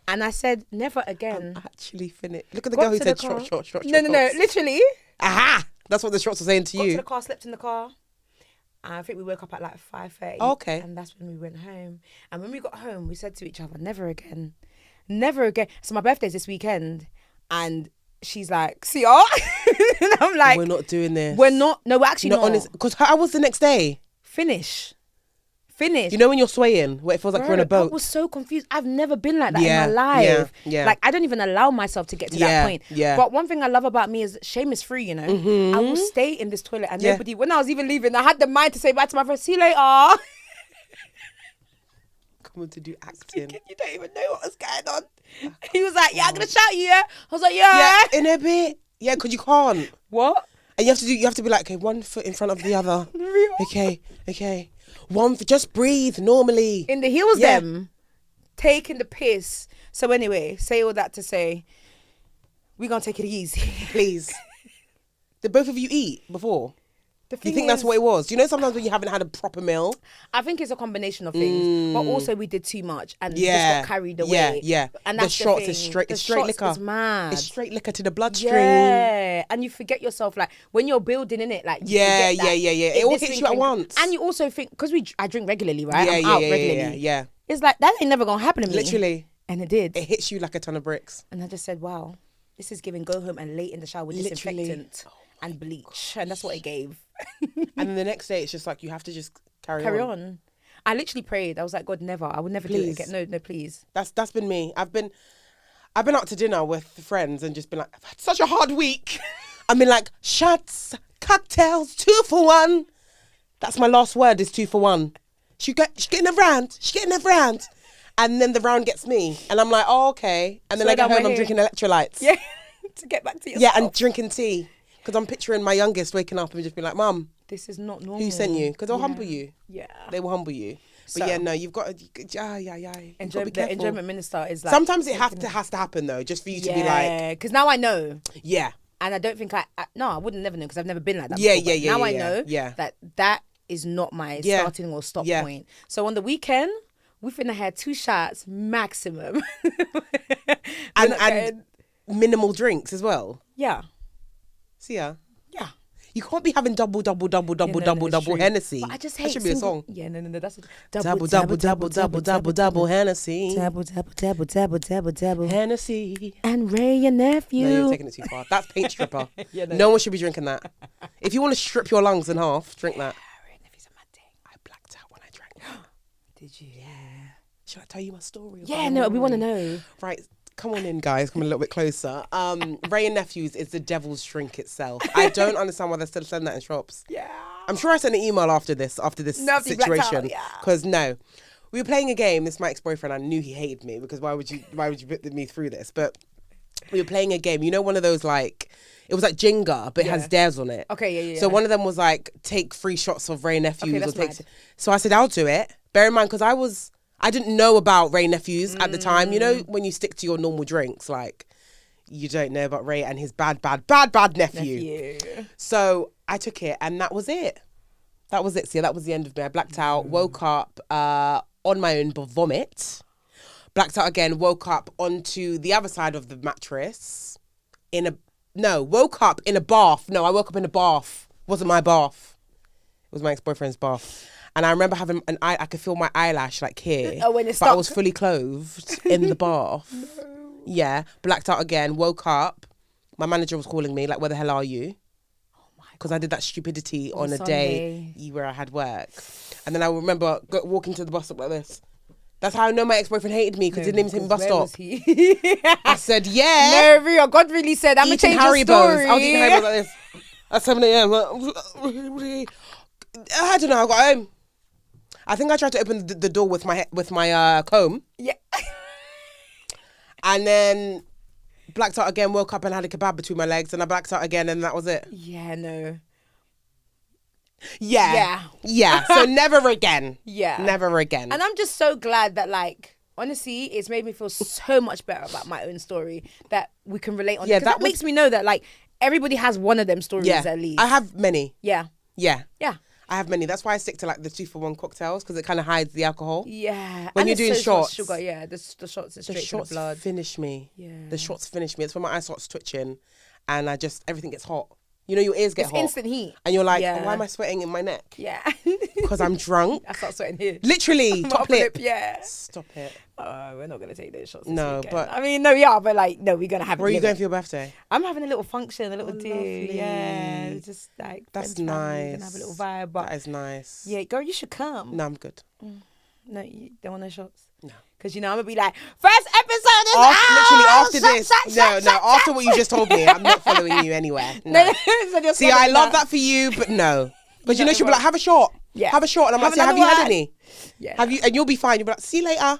And I said, never again. I'm actually finished. Look at the Got girl who to said the car. short. No, literally. Aha! That's what the shots were saying to Got you. to the car, slept in the car. And I think we woke up at like 5:30. Okay. And that's when we went home. And when we got home, we said to each other, never again. Never again. So my birthday's this weekend. And she's like, see ya? And I'm like, we're not doing this. We're not. No, we're actually not. Because how was the next day? Finish. You know when you're swaying, where it feels like you're on a boat? I was so confused. I've never been like that in my life. Yeah. Like, I don't even allow myself to get to that point. Yeah. But one thing I love about me is shame is free, you know? I will stay in this toilet and nobody... When I was even leaving, I had the mind to say bye to my friend, see you later. Coming to do acting. You don't even know what was going on. He was like, yeah, I'm going to shout you, yeah? I was like, yeah. In a bit. Yeah, because you can't. What? And you have to be like, okay, one foot in front of the other. Okay. One foot, just breathe normally. In the heels them. Taking the piss. So anyway, say all that to say, we're going to take it easy. Please. Did both of you eat before? You think that's what it was? You know sometimes when you haven't had a proper meal? I think it's a combination of things. But also we did too much and just got carried away. Yeah. And the that's shots the is thing. straight The straight shots liquor. is mad. It's straight liquor to the bloodstream. Yeah. And you forget yourself, like when you're building in it, like you forget that It all hits you at once. And you also think, because I drink regularly, right? Yeah, I'm out regularly. Yeah. It's like that ain't never gonna happen to me. Literally. And it did. It hits you like a ton of bricks. And I just said, wow, this is giving go home and late in the shower with disinfectant and bleach. And that's what it gave. And then the next day it's just like you have to just carry on. I literally prayed. I was like, God, never. I would never do it again. No, please. That's been me. I've been out to dinner with friends and just been like, I've had such a hard week. I mean, like, shots, cocktails, 2 for 1. That's my last word is 2 for 1. She's getting a round. And then the round gets me. And I'm like, oh, okay. And then I get home, I'm drinking electrolytes. Yeah, to get back to yourself. Yeah, and drinking tea. Because I'm picturing my youngest waking up and just be like, Mum, this is not normal. who sent you? Because they'll humble you. Yeah. They will humble you. But yeah, no, you've got to, the enjoyment minister is like... Sometimes it has to happen though, just for you to be like... Yeah, because now I know. Yeah. And I don't think I wouldn't never know because I've never been like that Yeah, before. yeah. Now I know that is not my starting or stop point. So on the weekend, we finna have 2 shots maximum. and minimal drinks as well. Yeah. See ya. Yeah. You can't be having double Hennessy. But I just hate that should be a song. Yeah, no, that's a double Hennessy. Double Hennessy. And Ray and Nephew. No, you're taking it too far. That's paint stripper. No one should be drinking that. If you want to strip your lungs in half, drink that. Ray and Nephew's a mad thing. I blacked out when I drank. Did you? Yeah. Should I tell you my story? Yeah, no, we want to know. Right. come on in, guys. Come a little bit closer. Wray and Nephews is the devil's drink itself. I don't understand why they're still selling that in shops. Yeah. I'm sure I sent an email after this situation. Because we were playing a game. This is my ex-boyfriend. I knew he hated me because why would you put me through this? But we were playing a game. You know, one of those like, it was like Jenga, but it has dares on it. Okay, yeah. So one of them was like, take 3 shots of Wray and Nephews. Okay, So I said, I'll do it. Bear in mind, because I didn't know about Wray and Nephews at the time. You know, when you stick to your normal drinks, like, you don't know about Ray and his bad nephew. So I took it and that was it. So yeah, that was the end of me. I blacked out, woke up on my own vomit. Blacked out again, woke up onto the other side of the mattress. Woke up in a bath. No, I woke up in a bath. It wasn't my bath. It was my ex-boyfriend's bath. And I remember having I could feel my eyelash like here. Oh, when it stopped. But I was fully clothed in the bath. No. Yeah, blacked out again, woke up. My manager was calling me, like, where the hell are you? Because I did that stupidity on a day where I had work. And then I remember walking to the bus stop like this. That's how I know my ex-boyfriend hated me, because he didn't even take me bus stop. I said, yeah. No, Ria, God really said, I'm going to change your story. I was eating Haribos like this. At 7 a.m. I don't know, I got home. I think I tried to open the door with my comb. Yeah. And then blacked out again, woke up and had a kebab between my legs, and I blacked out again, and that was it. Yeah, no. Yeah. So never again. Yeah. Never again. And I'm just so glad that, like, honestly, it's made me feel so much better about my own story that we can relate on. Yeah, that makes me know that, like, everybody has one of them stories at least. I have many. Yeah. I have many. That's why I stick to like the 2-for-1 cocktails, because it kind of hides the alcohol. Yeah. When you're doing shots. Sugar, yeah. The shots are straight to the blood. Finish me. Yeah. The shots finish me. It's when my eye starts twitching and everything gets hot. You know, your ears get hot. It's instant heat. And you're like, why am I sweating in my neck? Yeah. Because I'm drunk. I start sweating here. Literally, top lip. Yeah. Stop it. We're not going to take those shots No, but... I mean, no, we are, but like, no, we're going to have it. Where are you going for your birthday? I'm having a little function, a little do. Lovely. Yeah. Just like... That's nice. We're going to have a little vibe. But that is nice. Yeah, girl, you should come. No, I'm good. No, you don't want no shots? No. Because, you know, I'm going to be like, first episode is literally after this. After what you just told me, I'm not following you anywhere. No. See, I love that for you, but no. Because you know, she'll be like, have a shot. Yeah. Have a shot. And I'm like, have you had any? Yeah. Have you? And you'll be fine. You'll be like, see you later.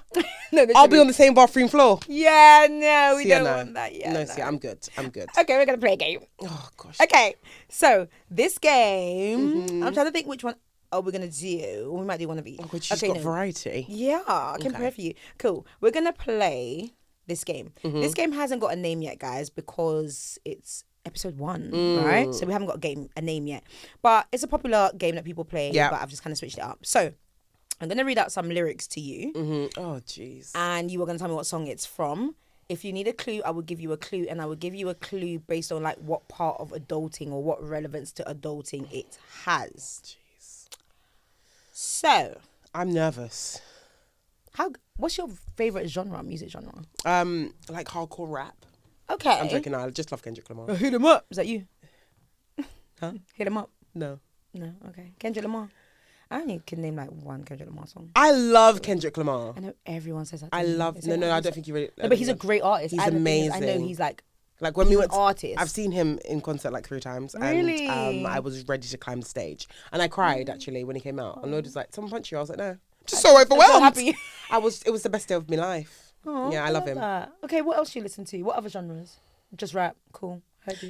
I'll be on the same bathroom floor. Yeah, no, we don't want that. Yeah, no, see, I'm good. Okay, we're going to play a game. Oh, gosh. Okay, so this game, I'm trying to think which one we're going to do. We might do one of each. Oh, but she's got variety. Yeah, I can prepare for you. Cool. We're going to play this game. This game hasn't got a name yet, guys, because it's episode 1, right? So we haven't got a name yet. But it's a popular game that people play, but I've just kind of switched it up. So I'm going to read out some lyrics to you. Oh, jeez. And you are going to tell me what song it's from. If you need a clue, I will give you a clue. And I will give you a clue based on like what part of adulting or what relevance to adulting it has. Jeez. So. I'm nervous. What's your favourite music genre? Like hardcore rap. Okay. I'm joking. I just love Kendrick Lamar. Hit him up. Is that you? Huh? Hit him up. No. Okay. Kendrick Lamar. I only can name like one Kendrick Lamar song. I love Kendrick Lamar. I know everyone says that. I don't think you really. No, but he's a great artist. He's amazing. I know he's like when we went, artist. I've seen him in concert like 3 times, really? And I was ready to climb the stage, and I cried actually when he came out. And Lloyd was like, "Someone punch you." I was like, "No." Just so overwhelmed. I'm so happy. It was the best day of my life. Oh, yeah, I love him. That. Okay, what else do you listen to? What other genres? Just rap. Cool.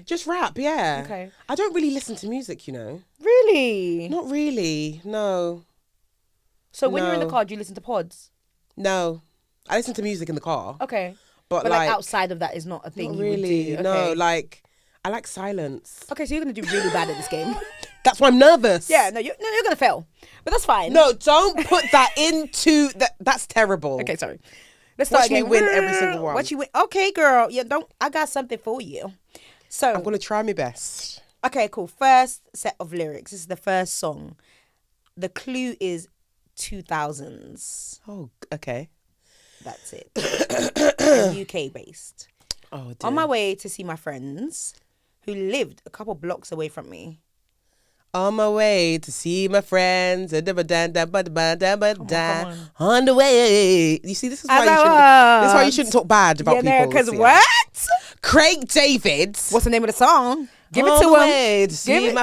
Just rap, yeah. Okay. I don't really listen to music, you know. Really? Not really. No. So when you're in the car, do you listen to pods? No, I listen to music in the car. Okay. But like outside of that is not a thing. Not really. You would do. Okay. No, like I like silence. Okay, so you're gonna do really bad at this game. That's why I'm nervous. Yeah, you're gonna fail, but that's fine. No, don't put that into that. That's terrible. Okay, sorry. Let's start again. Me win every single one. Watch you win. Okay, girl. Yeah, I got something for you. So I'm gonna try my best. Okay, cool. First set of lyrics. This is the first song. The clue is 2000s. Oh, okay. That's it. UK based. Oh, dear. On my way to see my friends who lived a couple blocks away from me. On my way to see my friends. On the way. You see, this is why you shouldn't talk bad about people. Because what? Craig David. What's the name of the song? Give it to him.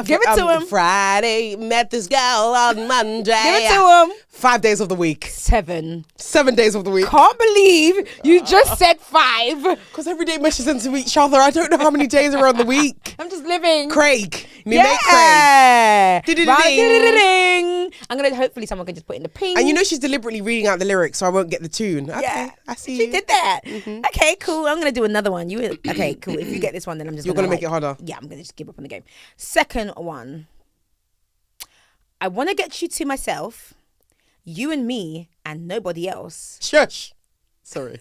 Give it to him. Friday, met this girl on Monday. Give it to him. 5 days of the week. 7. 7 days of the week. Can't believe you just said 5. Because every day meshes into each other. I don't know how many days are on the week. I'm just living. Craig. Mate Craig. Ding. I'm going to, hopefully someone can just put in the ping. And you know she's deliberately reading out the lyrics so I won't get the tune. Okay, yeah. I see. She did that. Mm-hmm. Okay, cool. I'm going to do another one. Okay, cool. If you get this one, then I'm just You're going to make it harder. Yeah, I'm going to just give up on the game. Second one. I want to get you to myself, you and me, and nobody else. Shush. Sorry.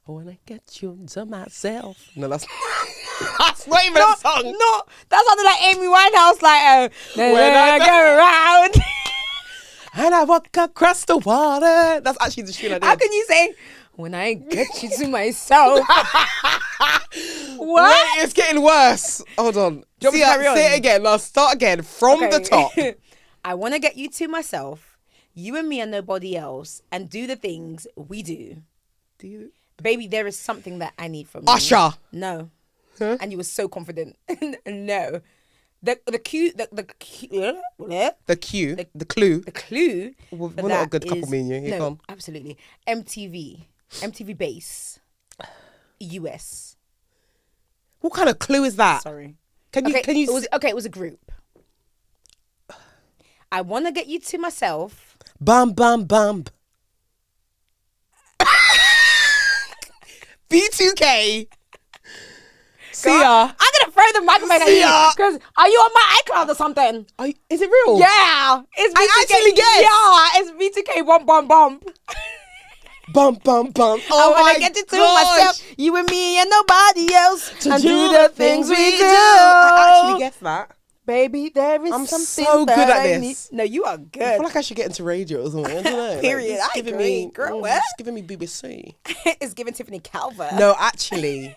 I want to get you to myself. No, that's not even a song. No, that sounded like Amy Winehouse, like, when I go around. And I walk across the water. That's actually the tune I did. How can you say, when I get you to myself? What? Wait, it's getting worse. Hold on. Say it again. Now start again from the top. I want to get you to myself, you and me and nobody else, and do the things we do. Baby, there is something that I need from you. Usher. No. Huh? And you were so confident. No. The clue. We're not a good couple, me and you. Here, come. Absolutely. MTV Base. US. What kind of clue is that? Sorry. Can you? It was a group. I want to get you to myself. Bum bum bum. B2K. See ya. I'm gonna throw the microphone at you. Because are you on my iCloud or something? Is it real? Yeah. It's B2K. I actually guess. Yeah, it's B2K bump bump bump. Bump bump bump. Oh I wanna get it to myself, you and me and nobody else, and do the things we do. I actually guessed that. Baby, there is something so good at this. No, you are good. I feel like I should get into radio or something. I don't know. Period. Like, I agree. Girl, what? It's giving me BBC. It's giving Tiffany Calver. No, actually.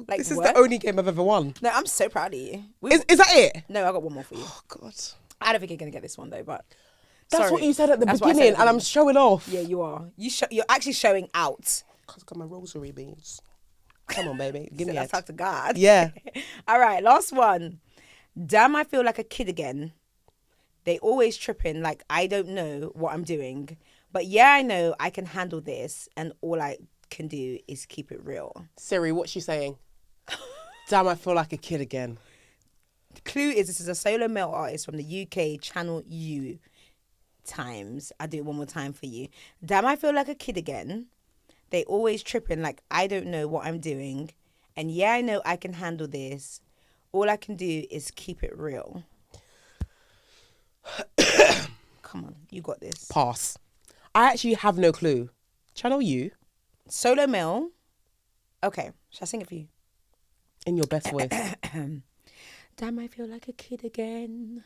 Like, this is the only game I've ever won. No, I'm so proud of you. Is that it? No, I got one more for you. Oh, God. I don't think you're going to get this one, though, but... That's what you said at the beginning, and I'm showing off. Yeah, you are. You're actually showing out. Because I got my rosary beads. Come on, baby. Give me that. Talk to God. Yeah. All right, last one. Damn, I feel like a kid again. They always tripping like I don't know what I'm doing. But yeah, I know I can handle this, and all I can do is keep it real. Siri, what's she saying? Damn, I feel like a kid again. The clue is this is a solo male artist from the UK, Channel U Times. I'll do it one more time for you. Damn, I feel like a kid again. They always tripping like I don't know what I'm doing. And yeah, I know I can handle this. All I can do is keep it real. Come on, you got this. Pass. I actually have no clue. Channel U. Solo male. Okay, shall I sing it for you? In your best voice. Damn, I feel like a kid again.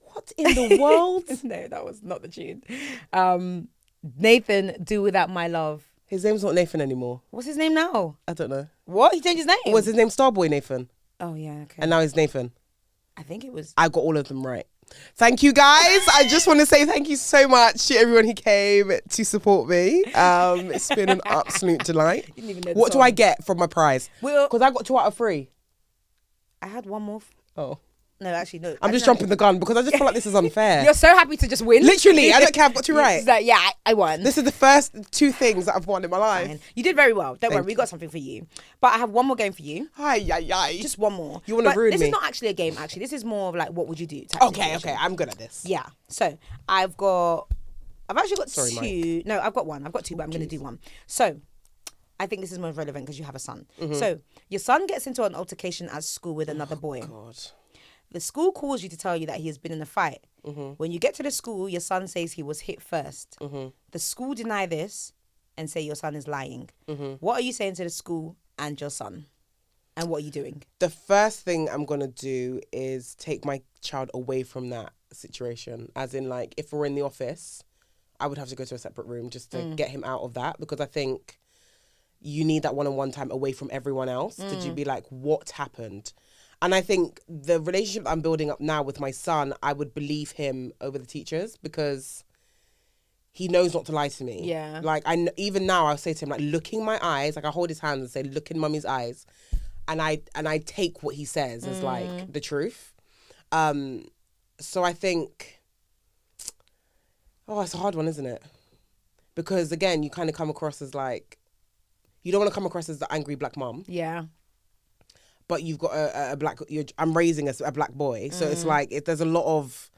What in the world? No, that was not the tune. Nathan, Do Without My Love. His name's not Nathan anymore. What's his name now? I don't know. What? He changed his name? Was his name Starboy Nathan? Oh, yeah, okay. And now he's Nathan. I think it was. I got all of them right. Thank you, guys. I just want to say thank you so much to everyone who came to support me. It's been an absolute delight. You didn't even know what do I get from my prize? Because I got 2 out of 3. I had one more. Oh. No, actually, no. I'm just jumping the gun because I just feel like this is unfair. You're so happy to just win. Literally, I don't care. I've got 2 right. Like, yeah, I won. This is the first 2 things that I've won in my life. Fine. You did very well. Don't worry, we got something for you. But I have one more game for you. Hi. Just one more. You want to ruin me? This is not actually a game, actually. This is more of like, what would you do? Okay. I'm good at this. Yeah. So, I've actually got 2. Mike. No, I've got 1. I've got 2, but I'm going to do 1. So, I think this is more relevant because you have a son. Mm-hmm. So, your son gets into an altercation at school with another boy. God. The school calls you to tell you that he has been in a fight. Mm-hmm. When you get to the school, your son says he was hit first. Mm-hmm. The school deny this and say your son is lying. Mm-hmm. What are you saying to the school and your son? And what are you doing? The first thing I'm going to do is take my child away from that situation. As in, like, if we're in the office, I would have to go to a separate room just to get him out of that. Because I think you need that one-on-one time away from everyone else to be like, what happened? And I think the relationship I'm building up now with my son, I would believe him over the teachers because he knows not to lie to me. Yeah. Like, even now, I'll say to him, like, look in my eyes. Like, I hold his hands and say, look in mummy's eyes. And I take what he says as, like, the truth. So I think, it's a hard one, isn't it? Because, again, you kind of come across as, like, you don't want to come across as the angry black mom. Yeah. But you've got a black, I'm raising a black boy. So it's like, there's a lot of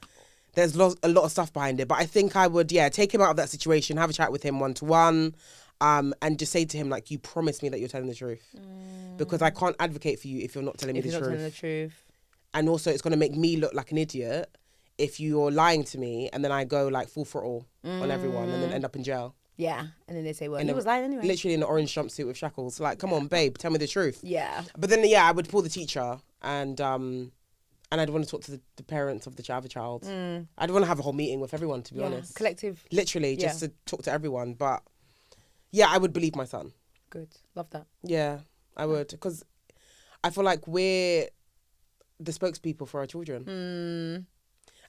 stuff behind it. But I think I would, take him out of that situation, have a chat with him one-to-one, and just say to him, like, you promise me that you're telling the truth. Because I can't advocate for you if you're not telling me the truth. Telling the truth. And also, it's going to make me look like an idiot if you're lying to me and then I go, like, full throttle on everyone and then end up in jail. Yeah, and then they say, well, he was lying anyway. Literally in an orange jumpsuit with shackles. Like, come on, babe, tell me the truth. Yeah. But then, I would pull the teacher and I'd want to talk to the parents of the other child. I'd want to have a whole meeting with everyone, to be honest. Collective. Literally, just to talk to everyone. But, I would believe my son. Good. Love that. Yeah, I would. Because I feel like we're the spokespeople for our children.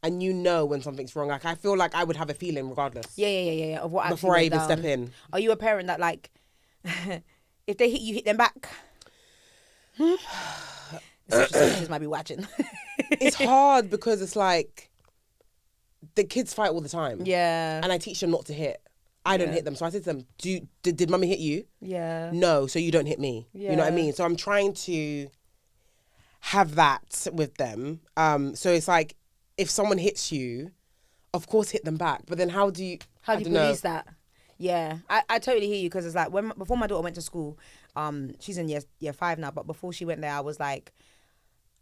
And you know when something's wrong. Like, I feel like I would have a feeling regardless. Yeah. Of what actually before I even down. step in. Are you a parent that, like, if they hit you, hit them back? Sisters might be watching. It's hard because it's like the kids fight all the time. Yeah. And I teach them not to hit. I don't hit them. So I said to them, did mummy hit you? Yeah. No, so you don't hit me. Yeah. You know what I mean? So I'm trying to have that with them. So it's like, if someone hits you, of course hit them back. But then how do you police that? Yeah, I totally hear you because it's like before my daughter went to school, she's in year 5 now, but before she went there, I was like,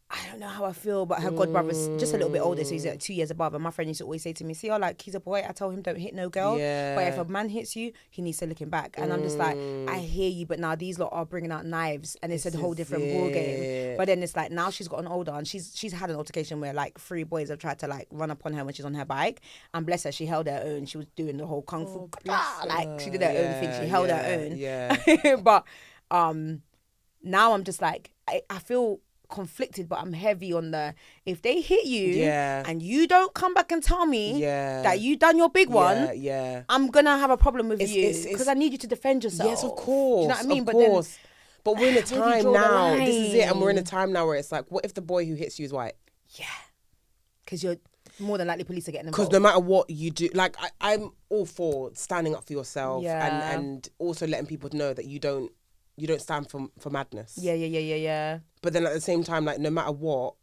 I don't know how I feel, but her god brother's just a little bit older, so he's like 2 years above. And my friend used to always say to me, see, like, he's a boy. I tell him don't hit no girl. Yeah. But if a man hits you, he needs to look him back. And I'm just like, I hear you, but now these lot are bringing out knives, and it's a whole different ball game. But then it's like now she's gotten older, and she's had an altercation where like 3 boys have tried to like run upon her when she's on her bike, and bless her, she held her own. She was doing the whole kung fu, like she did her own thing. She held her own. Yeah. But now I'm just like I feel conflicted, but I'm heavy on if they hit you and you don't come back and tell me that you done your big one, I'm gonna have a problem with you because I need you to defend yourself. Yes, of course. Do you know what I mean? Of course. But we're in a time now. This is it, and we're in a line? time now where it's like, what if the boy who hits you is white? Yeah, because you're more than likely police are getting Because involved. no matter what you do, like I'm all for standing up for yourself and also letting people know that you don't stand for madness. Yeah. But then at the same time, like, no matter what,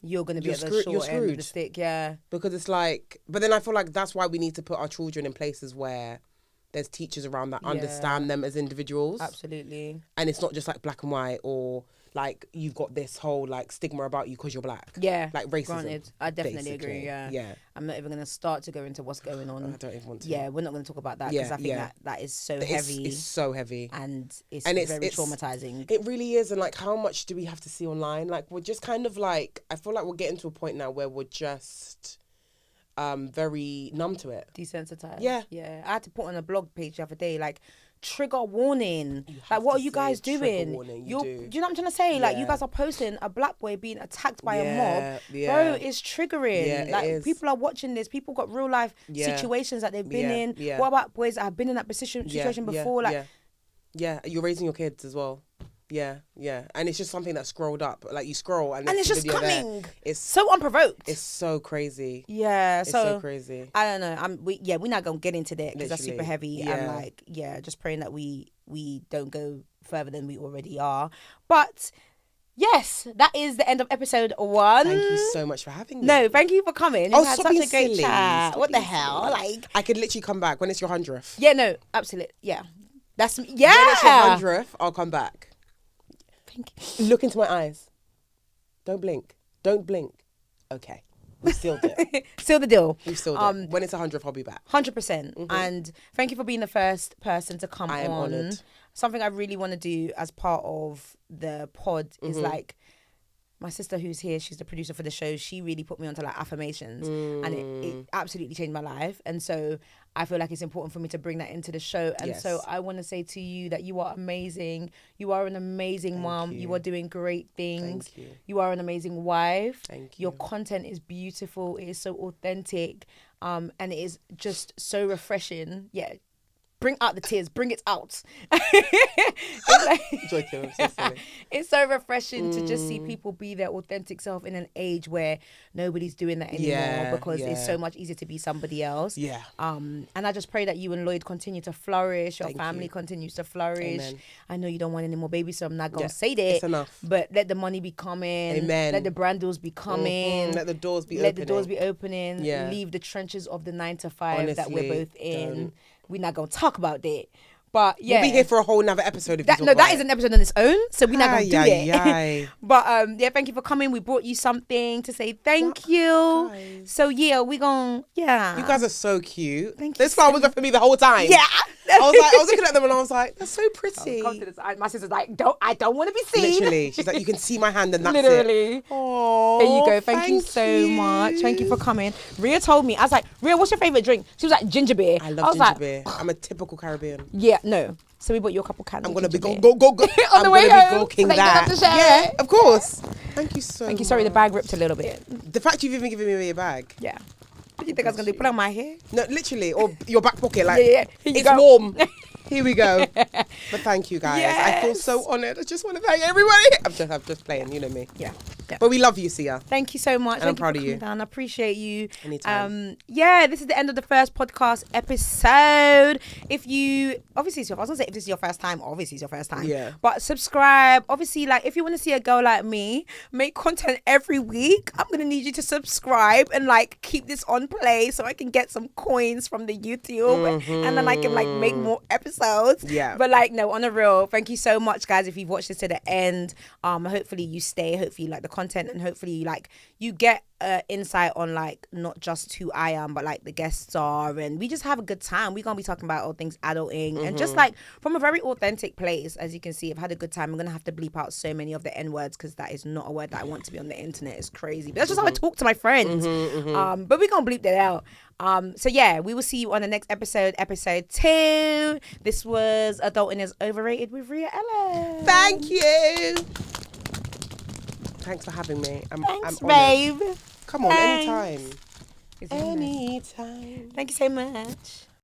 you're going to be at the short end of the stick, Because it's like, but then I feel like that's why we need to put our children in places where there's teachers around that understand them as individuals. Absolutely. And it's not just like black and white, or like you've got this whole like stigma about you because you're black. Yeah. Like racism. Granted. I definitely basically. agree, Yeah. I'm not even going to start to go into what's going on. I don't even want to. Yeah, we're not going to talk about that because I think that is so heavy. It's so heavy. And it's very traumatizing. It really is. And like, how much do we have to see online? Like, we're just kind of like, I feel like we're getting to a point now where we're just very numb to it. Desensitized. Yeah. I had to put on a blog page the other day, like, trigger warning. Like, what are you guys doing? Do you know what I'm trying to say? Like, you guys are posting a black boy being attacked by a mob. Bro, it's triggering. Yeah, like, people are watching this. People got real life situations that they've been in. Yeah. What about boys that have been in that situation before? Like, you're raising your kids as well. Yeah. And it's just something that's scrolled up. Like, you scroll and it's just coming. There. It's so unprovoked. It's so crazy. Yeah. It's so crazy. I don't know. We're not going to get into that because that's super heavy. Yeah. And just praying that we don't go further than we already are. But yes, that is the end of episode 1. Thank you so much for having me. No, thank you for coming. You had stop such being a great silly. chat. Stop What the being hell? silly. Like, I could literally come back when it's your 100th. Yeah, no, absolutely. Yeah. That's When it's your 100th, I'll come back. Thank you. Look into my eyes. Don't blink. Okay. We sealed it. Seal the deal. We've sealed it. When it's 100th, I'll be back. 100%. And thank you for being the first person to come on. I am honoured. Something I really want to do as part of the pod is like my sister who's here, she's the producer for the show, she really put me onto like affirmations, and it absolutely changed my life. And so I feel like it's important for me to bring that into the show. And so I want to say to you that you are amazing. You are an amazing mom. You are doing great things. You are an amazing wife. Your content is beautiful. It is so authentic. And it is just so refreshing. Yeah. Bring out the tears. Bring it out. It's so refreshing to just see people be their authentic self in an age where nobody's doing that anymore because it's so much easier to be somebody else. Yeah. And I just pray that you and Lloyd continue to flourish. Your family continues to flourish. Amen. I know you don't want any more babies, so I'm not going to say that. It's enough. But let the money be coming. Amen. Let the brand deals be coming. Let the doors be opening. Yeah. Leave the trenches of the 9 to 5 Honestly, that we're both in. Don't. We're not going to talk about that. But yeah. We'll be here for a whole nother episode if that is an episode on its own, so we're not going to do it. But yeah, thank you for coming. We brought you something to say thank you. Guys. So yeah, we going You guys are so cute. Thank you. This flower was there for me the whole time. Yeah. I was looking at them and I was like, that's so pretty. My sister's like, I don't want to be seen. Literally. She's like, you can see my hand and that's Literally. It. Oh, there you go. Thank you so much. Thank you for coming. Rhea told me, I was like, Rhea, what's your favourite drink? She was like, ginger beer. I love ginger beer. I'm a typical Caribbean. Yeah, no. So we bought you a couple cans. I'm going to be go on the way home. So that. Yeah, of course. Thank you so much. Thank you. Sorry, the bag ripped a little bit. The fact you've even given me a bag. Yeah. What do you think I was going to do? Put on my hair? No, literally. Or your back pocket. Like, it's warm. Here we go. But thank you, guys. Yes. I feel so honoured. I just want to thank everybody. I'm just playing. You know me. Yeah. But we love you, Sia. Thank you so much. And I'm proud of you. Down. I appreciate you. Anytime. This is the end of the first podcast episode. If you obviously, I was gonna say if this is your first time, obviously it's your first time. Yeah. But subscribe. Obviously, like if you want to see a girl like me make content every week, I'm gonna need you to subscribe and like keep this on play so I can get some coins from the YouTube and then I can like make more episodes. Yeah. But like no, on a real, thank you so much, guys. If you've watched this to the end, hopefully you stay. Hopefully you like the content and hopefully like you get insight on like not just who I am but like the guests are, and we just have a good time. We're gonna be talking about all things adulting and just like from a very authentic place. As you can see, I've had a good time. I'm gonna have to bleep out so many of the N words because that is not a word that I want to be on the internet. It's crazy, but that's just how I talk to my friends. But we're gonna bleep that out. So yeah, we will see you on the next episode 2. This was Adulting is Overrated with Ria Ellen. Thank you. Thanks for having me. Thanks, I'm babe. Come on, anytime. Anytime. Thank you so much.